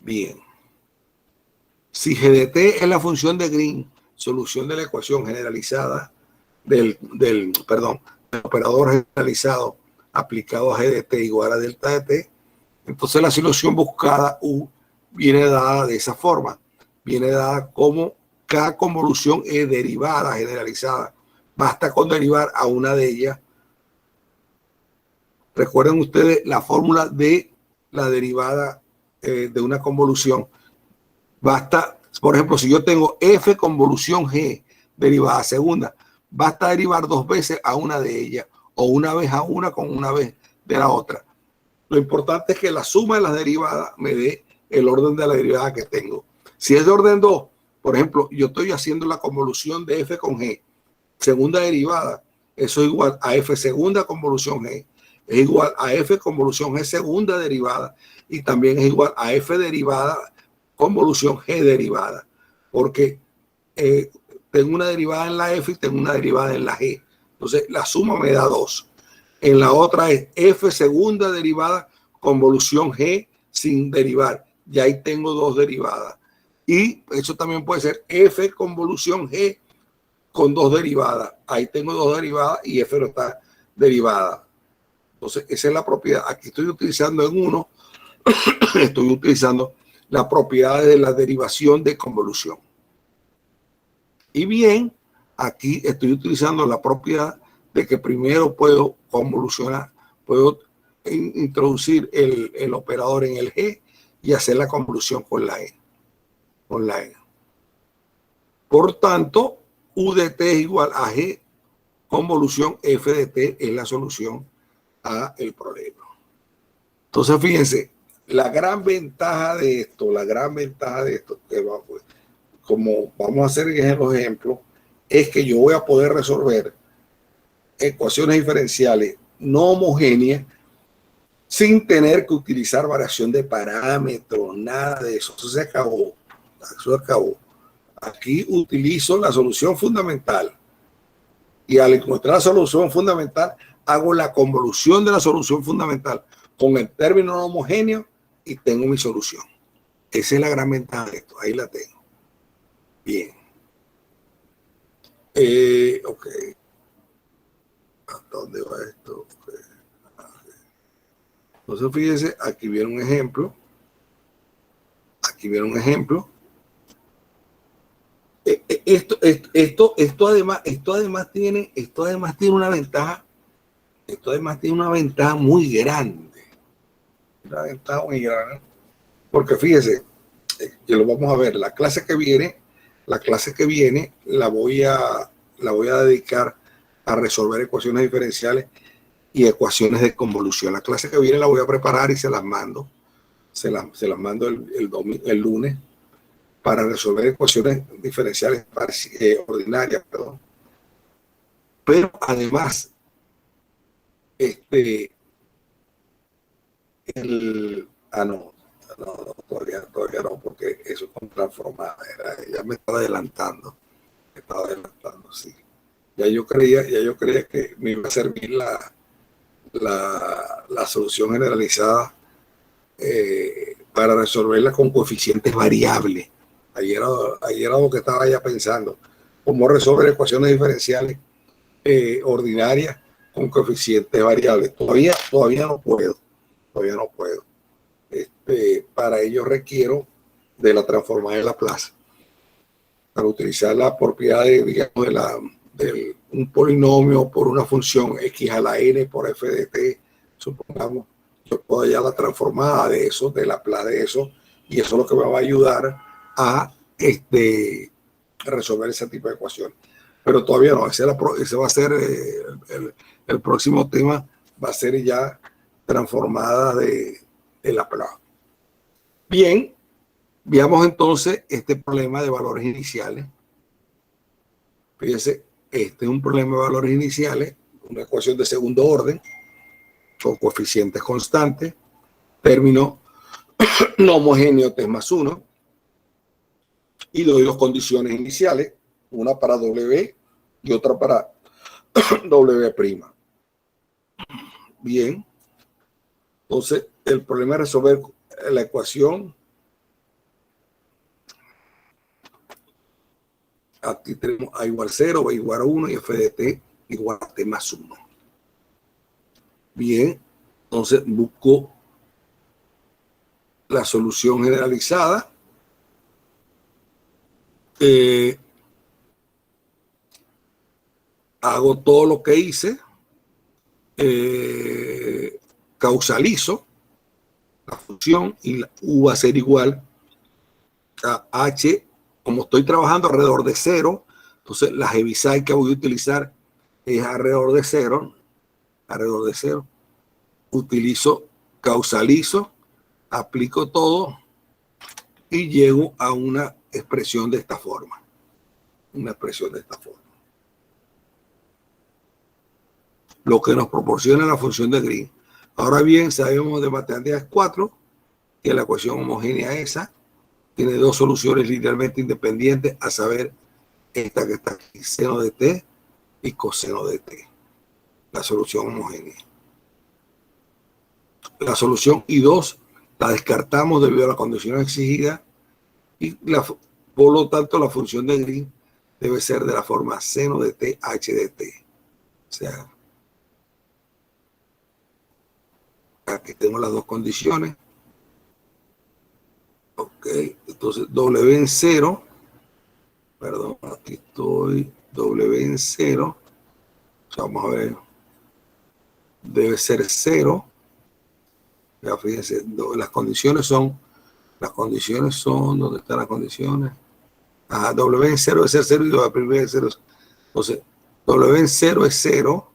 Bien. Si G de T es la función de Green, solución de la ecuación generalizada del operador generalizado aplicado a G de T igual a delta de T, entonces la solución buscada U viene dada de esa forma. Viene dada como K convolución E derivada generalizada. Basta con derivar a una de ellas. Recuerden ustedes la fórmula de la derivada de una convolución. Basta, por ejemplo, si yo tengo F convolución G derivada segunda, basta derivar dos veces a una de ellas, o una vez a una con una vez de la otra. Lo importante es que la suma de las derivadas me dé el orden de la derivada que tengo. Si es de orden 2, por ejemplo, yo estoy haciendo la convolución de F con G, segunda derivada, eso es igual a F segunda convolución G, es igual a F convolución G segunda derivada, y también es igual a F derivada convolución G derivada, porque tengo una derivada en la F y tengo una derivada en la G. Entonces la suma me da 2. En la otra es F segunda derivada convolución G sin derivar. Ya ahí tengo dos derivadas. Y eso también puede ser F convolución G con dos derivadas. Ahí tengo dos derivadas y F no está derivada. Entonces esa es la propiedad. Aquí estoy utilizando en uno, estoy utilizando la propiedad de la derivación de convolución. Y bien, aquí estoy utilizando la propiedad de que primero puedo convolucionar, puedo introducir el operador en el G y hacer la convolución con la E. Por tanto, U de T es igual a G convolución F de T es la solución a el problema. Entonces, fíjense, la gran ventaja de esto, que como vamos a hacer en los ejemplos, es que yo voy a poder resolver ecuaciones diferenciales no homogéneas sin tener que utilizar variación de parámetros, nada de eso. Eso se acabó. Aquí utilizo la solución fundamental y al encontrar la solución fundamental hago la convolución de la solución fundamental con el término no homogéneo y tengo mi solución. Esa es la gran ventaja de esto. Ahí la tengo. Bien. Ok. ¿Hasta dónde va esto? Okay. Entonces, fíjense, aquí viene un ejemplo. Esto además tiene una ventaja. Esto además tiene una ventaja muy grande. Una ventaja muy grande. Porque fíjese, que lo vamos a ver, la clase que viene la voy a dedicar a resolver ecuaciones diferenciales y ecuaciones de convolución. La clase que viene la voy a preparar y se las mando. Se las mando el lunes para resolver ecuaciones diferenciales ordinarias, perdón. Pero además, no, todavía no, porque eso es con transformada. Ya me estaba adelantando, sí. Ya yo creía que me iba a servir la solución generalizada para resolverla con coeficientes variables. Ayer era lo que estaba ya pensando, cómo resolver ecuaciones diferenciales ordinarias con coeficientes variables. Todavía no puedo. Para ello requiero de la transformada de Laplace, para utilizar la propiedad de un polinomio por una función x a la n por f de t, supongamos. Yo puedo hallar la transformada de eso, de Laplace de eso, y eso es lo que me va a ayudar a resolver ese tipo de ecuaciones. Pero todavía no, ese va a ser el próximo tema, va a ser ya transformada de Laplace. Bien, veamos entonces este problema de valores iniciales. Fíjense, este es un problema de valores iniciales, una ecuación de segundo orden, con coeficientes constantes, término no homogéneo t más 1, y doy dos condiciones iniciales, una para W y otra para W'. Bien, entonces el problema es resolver la ecuación. Aquí tenemos A igual 0, B igual a 1 y f de t igual a t más 1. Bien, entonces busco la solución generalizada. Hago todo lo que hice, causalizo la función y la u va a ser igual a h, como estoy trabajando alrededor de 0, entonces la Heaviside que voy a utilizar es alrededor de 0, utilizo, causalizo, aplico todo y llego a una expresión de esta forma. Lo que nos proporciona la función de Green. Ahora bien, sabemos de matemáticas 4 que la ecuación homogénea esa tiene dos soluciones linealmente independientes, a saber, esta que está aquí, seno de t y coseno de t. La solución homogénea. La solución I2 la descartamos debido a la condición exigida y por lo tanto la función de Green debe ser de la forma seno de t h de t. O sea, aquí tengo las dos condiciones. Ok, entonces W en 0, perdón, aquí estoy, W en 0, o sea, vamos a ver, debe ser 0. Ya fíjense, las condiciones son, ¿dónde están las condiciones? W en 0 debe ser 0 y W en 0. Entonces, W en 0 es 0,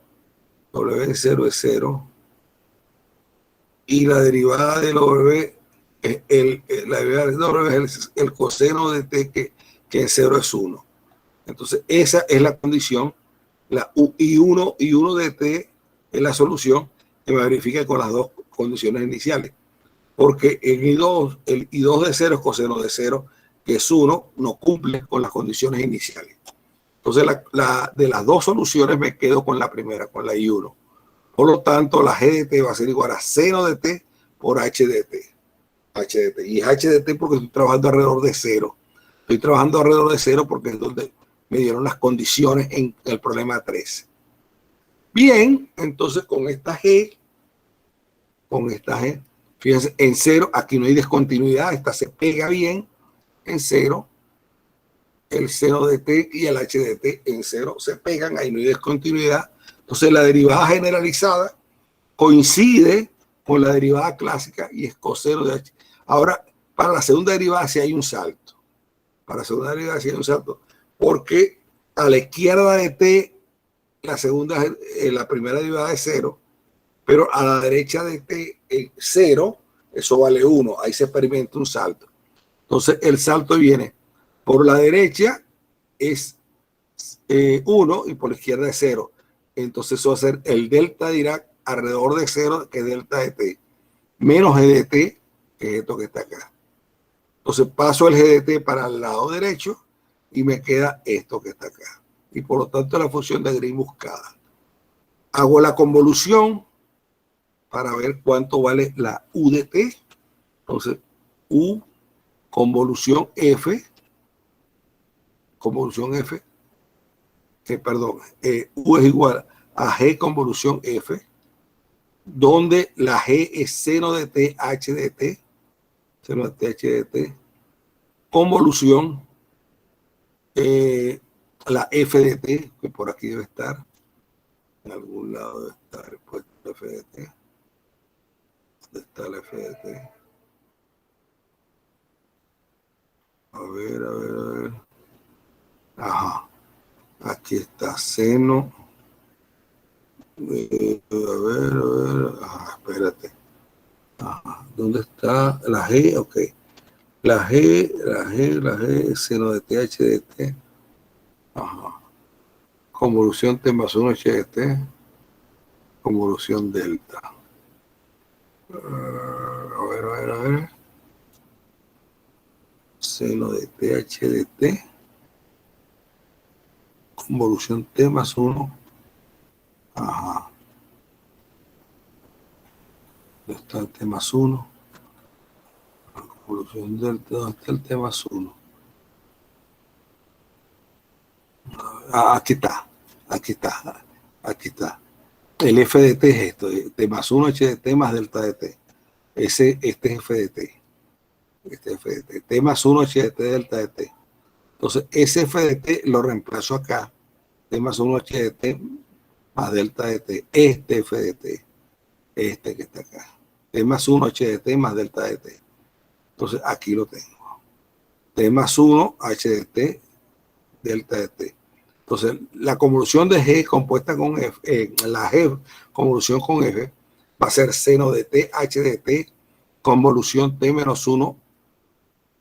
W en 0 es 0, y la derivada de W, la derivada de W es el coseno de t, que en 0 es 1. Entonces, esa es la condición, la I1 de t es la solución que me verifica con las dos condiciones iniciales. Porque el I2 de 0 es coseno de 0, que es 1, no cumple con las condiciones iniciales. Entonces, de las dos soluciones me quedo con la primera, con la I1. Por lo tanto, la G de t va a ser igual a seno de t por H de t. Y H de t porque estoy trabajando alrededor de 0. Estoy trabajando alrededor de 0 porque es donde me dieron las condiciones en el problema 3. Bien, entonces con esta G, fíjense, en 0, aquí no hay descontinuidad, esta se pega bien en 0. El seno de t y el H de t en 0 se pegan, ahí no hay descontinuidad. Entonces la derivada generalizada coincide con la derivada clásica y es coseno de H. Ahora, Para la segunda derivada sí hay un salto. Para la segunda derivada sí hay un salto. Porque a la izquierda de t, la primera derivada es 0, pero a la derecha de t es 0, eso vale 1. Ahí se experimenta un salto. Entonces el salto viene por la derecha es 1 y por la izquierda es 0. Entonces eso va a ser el delta de Dirac alrededor de 0, que es delta de t, menos g de t, que es esto que está acá. Entonces paso el g de t para el lado derecho y me queda esto que está acá. Y por lo tanto la función de Green buscada. Hago la convolución para ver cuánto vale la u de t. Entonces u convolución f, u es igual a g convolución f, donde la g es seno de t h de t, seno de t h de t, convolución la f de t, que por aquí debe estar, en algún lado debe estar puesto la f de t. ¿Dónde está la f de t? A ver. Ajá. Aquí está seno. A ver. Ajá, espérate. Ajá. ¿Dónde está la G? Ok. La G es seno de TH de T. Ajá. Convolución T más 1 H de T. Convolución delta. A ver. Seno de TH de T. Convolución T más 1. Ajá. ¿Dónde está el T más 1? Convolución delta. ¿Dónde está el T más 1? Aquí está. El f de t es esto, t más 1 h de t más delta de t. Este es f de t. T más 1 h de t delta de t. Entonces, ese f de t lo reemplazo acá. T más 1 h de t más delta de t. Este f de t. Este que está acá. T más 1 h de t más delta de t. Entonces, aquí lo tengo. T más 1 h de t delta de t. Entonces, la convolución de G compuesta con F, la G convolución con F, va a ser seno de T, H de T, convolución T menos 1,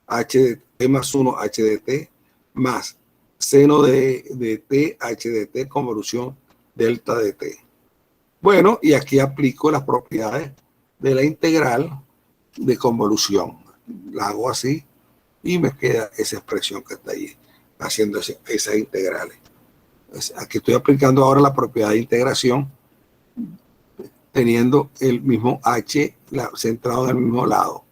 H de T más 1, H de T, más seno de T, H de T, convolución delta de T. Bueno, y aquí aplico las propiedades de la integral de convolución. La hago así y me queda esa expresión que está ahí, haciendo esas integrales. Aquí estoy aplicando ahora la propiedad de integración, teniendo el mismo h centrado en el mismo lado.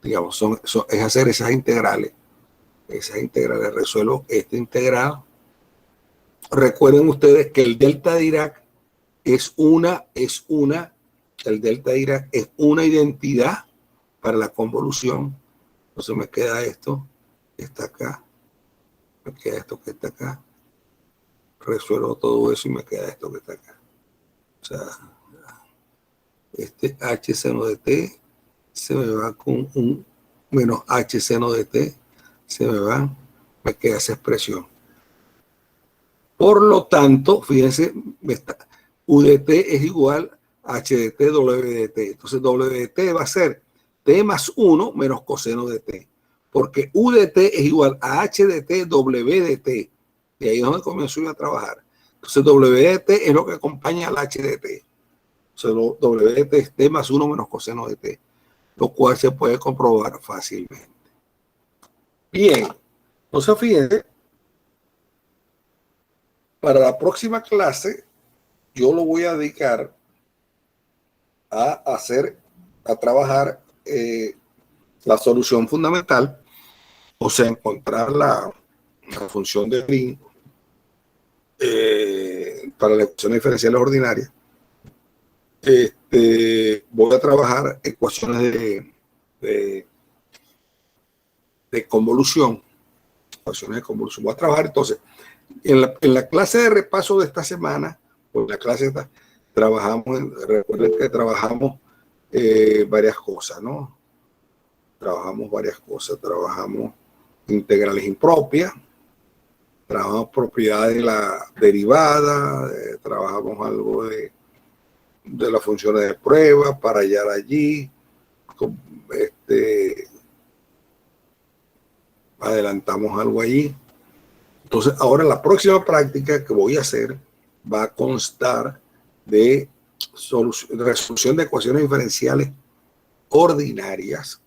Digamos, es hacer esas integrales. Resuelvo esta integral. Recuerden ustedes que el delta de Dirac el delta de Dirac es una identidad para la convolución. Entonces me queda esto que está acá. Me queda esto que está acá. Resuelvo todo eso y me queda esto que está acá. O sea, este h seno de t se me va con un menos h seno de t, me queda esa expresión. Por lo tanto, fíjense, u de t es igual a h de t, w de t. Entonces, w de t va a ser t más 1 menos coseno de t. Porque u de t es igual a h de t, w de t. Y ahí es donde comienzo yo a trabajar. Entonces, w de t es lo que acompaña al h de t. Entonces, w de t es t más 1 menos coseno de t, lo cual se puede comprobar fácilmente. Bien, entonces fíjense, para la próxima clase yo lo voy a dedicar a trabajar la solución fundamental, o sea, encontrar la función de Green para las ecuaciones diferenciales ordinarias. Voy a trabajar ecuaciones de convolución. Ecuaciones de convolución. Voy a trabajar entonces en la clase de repaso de esta semana, pues la clase recuerden que trabajamos varias cosas, ¿no? trabajamos varias cosas. Trabajamos integrales impropias, trabajamos propiedades de la derivada, trabajamos algo de las funciones de prueba para hallar allí. Adelantamos algo allí. Entonces, ahora la próxima práctica que voy a hacer va a constar de resolución de ecuaciones diferenciales ordinarias,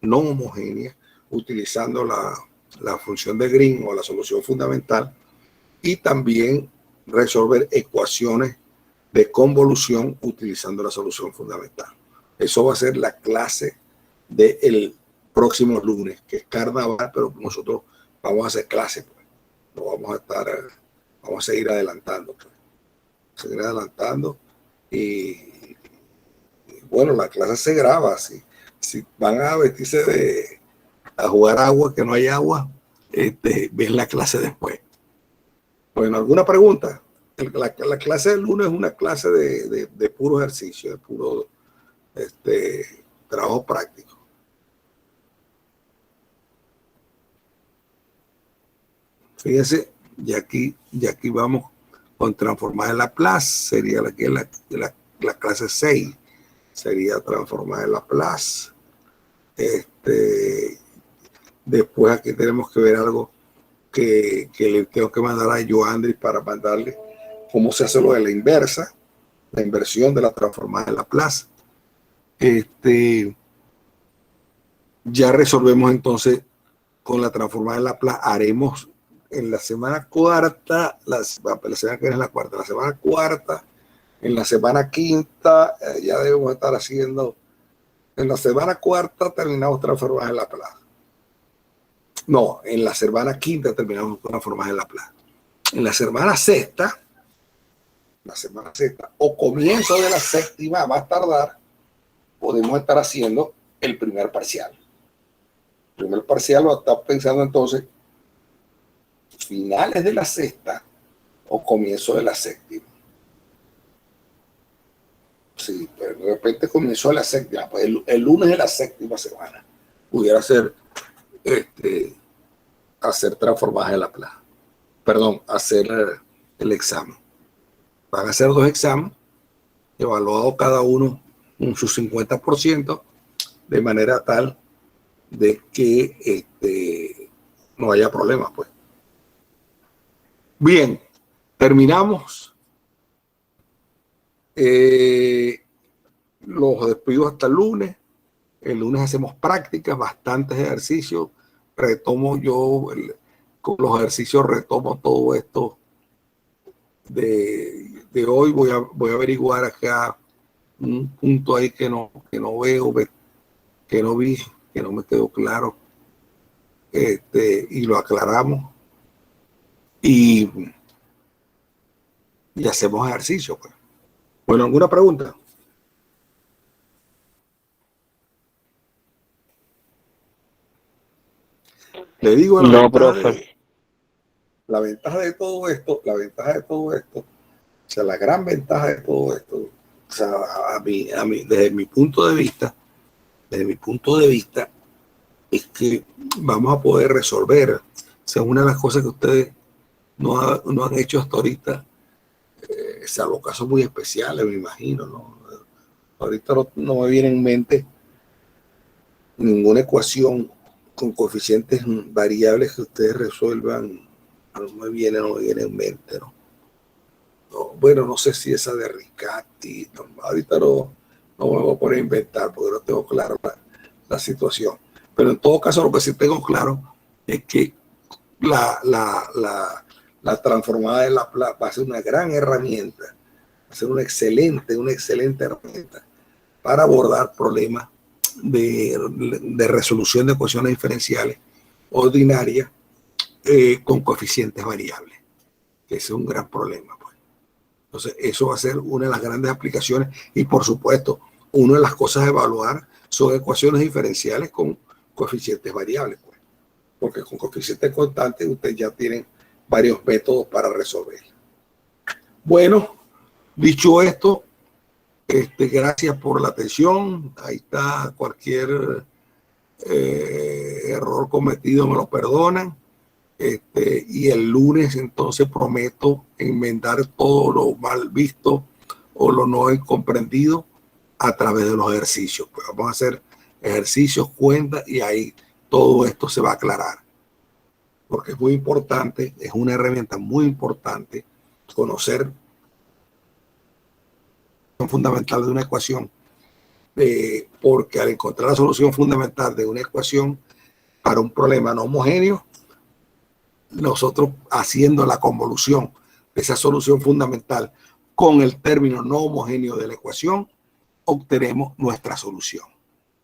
no homogéneas, utilizando la función de Green o la solución fundamental, y también resolver ecuaciones de convolución utilizando la solución fundamental. Eso va a ser la clase del próximo lunes, que es carnaval, pero nosotros vamos a hacer clase, pues. No vamos a seguir adelantando, pues. Seguir adelantando y bueno, la clase se graba. Si van a vestirse a jugar agua, que no hay agua, ven la clase después. Bueno, ¿alguna pregunta? La clase del lunes es una clase de puro ejercicio, de puro trabajo práctico. Fíjense, y aquí vamos con transformar en Laplace, sería la clase 6, sería transformar en Laplace. Después aquí tenemos que ver algo que le tengo que mandar a Joandri para mandarle cómo se hace lo de la inversa, la inversión de la transformada en Laplace. Ya resolvemos entonces con la transformada en Laplace. Haremos en la semana cuarta, la semana que viene es la cuarta, la semana cuarta, en la semana quinta, ya debemos estar haciendo, en la semana cuarta terminamos transformadas en Laplace. No, en la semana quinta terminamos con transformadas en Laplace. En la semana sexta, o comienzo de la séptima, más tardar, podemos estar haciendo el primer parcial. El primer parcial lo está pensando entonces finales de la sexta o comienzo de la séptima. Sí, pero de repente comienzo de la séptima, pues el lunes de la séptima semana pudiera ser hacer transformadas en Laplace. Perdón, hacer el examen. Van a ser 2 exámenes, evaluados cada uno en su 50%, de manera tal de que no haya problemas, pues. Bien, terminamos. Los despido hasta el lunes. El lunes hacemos prácticas, bastantes ejercicios. Retomo yo, con los ejercicios retomo todo esto de hoy. Voy a averiguar acá un punto ahí que no veo, que no vi, que no me quedó claro. Y lo aclaramos. Y hacemos ejercicio, pues. Bueno, ¿alguna pregunta? Le digo No, profe. La ventaja de todo esto, o sea, la gran ventaja de todo esto, o sea, a mí, desde mi punto de vista, es que vamos a poder resolver. O sea, una de las cosas que ustedes no han hecho hasta ahorita, salvo casos muy especiales, me imagino, ¿no? Ahorita no me viene en mente ninguna ecuación con coeficientes variables que ustedes resuelvan. No me viene en mente, ¿no? Bueno, no sé si esa de Riccati, no, ahorita no me voy a poner a inventar porque no tengo claro la situación. Pero en todo caso, lo que sí tengo claro es que la transformada de Laplace va a ser una gran herramienta, va a ser una excelente herramienta para abordar problemas de resolución de ecuaciones diferenciales ordinarias con coeficientes variables, que ese es un gran problema, pues. Entonces, eso va a ser una de las grandes aplicaciones y, por supuesto, una de las cosas a evaluar son ecuaciones diferenciales con coeficientes variables, pues, porque con coeficientes constantes ustedes ya tienen varios métodos para resolver. Bueno, dicho esto, gracias por la atención. Ahí está cualquier error cometido me lo perdonan. Y el lunes entonces prometo enmendar todo lo mal visto o lo no comprendido a través de los ejercicios. Pues vamos a hacer ejercicios, cuentas, y ahí todo esto se va a aclarar. Porque es muy importante, es una herramienta muy importante conocer la fundamental de una ecuación, porque al encontrar la solución fundamental de una ecuación para un problema no homogéneo, nosotros haciendo la convolución de esa solución fundamental con el término no homogéneo de la ecuación, obtenemos nuestra solución.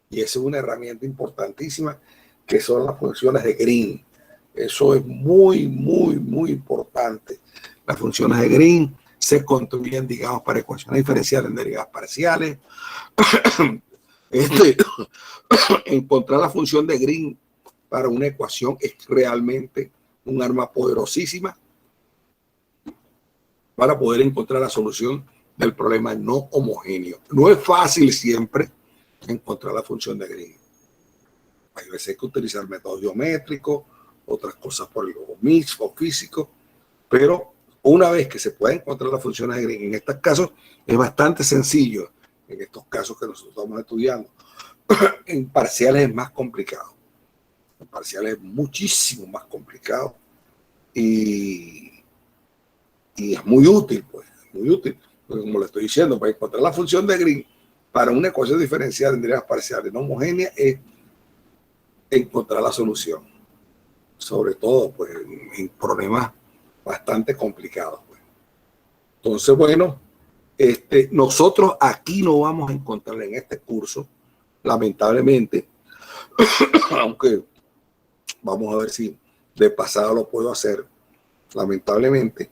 Y esa es una herramienta importantísima, que son las funciones de Green. Eso es muy, muy, muy importante. Las funciones de Green se construyen, digamos, para ecuaciones diferenciales en derivadas parciales. Encontrar la función de Green para una ecuación es realmente un arma poderosísima para poder encontrar la solución del problema no homogéneo. No es fácil siempre encontrar la función de Green. Hay veces hay que utilizar métodos geométricos, otras cosas por el mix o físico, pero una vez que se puede encontrar las funciones de Green, en estos casos es bastante sencillo, en estos casos que nosotros estamos estudiando. En parciales es más complicado. En parciales es muchísimo más complicado y es muy útil, pues, muy útil. Porque como le estoy diciendo, para encontrar la función de Green para una ecuación diferencial en derivadas parciales no homogéneas es encontrar la solución. Sobre todo, pues, en problemas bastante complicados, pues. Entonces, bueno, nosotros aquí no vamos a encontrar en este curso, lamentablemente, aunque vamos a ver si de pasado lo puedo hacer, lamentablemente,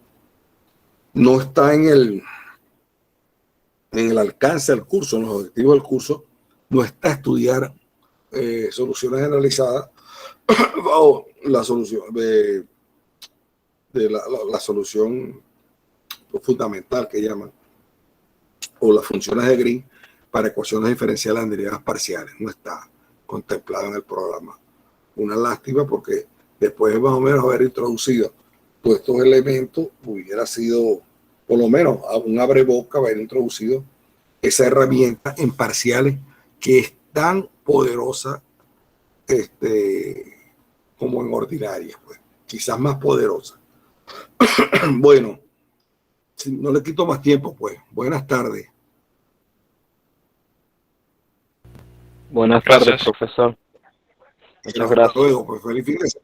no está en el alcance del curso, en los objetivos del curso, no está estudiar soluciones generalizadas o la solución de la solución fundamental que llaman, o las funciones de Green para ecuaciones diferenciales en derivadas parciales. No está contemplado en el programa. Una lástima, porque después de más o menos haber introducido todos estos elementos, hubiera sido por lo menos un abreboca haber introducido esa herramienta en parciales que es tan poderosa como en ordinarias, pues, quizás más poderosa. Bueno, si no le quito más tiempo, pues, buenas tardes. Buenas tardes, profesor. Muchas gracias. Hasta luego, pues, feliz fin de semana.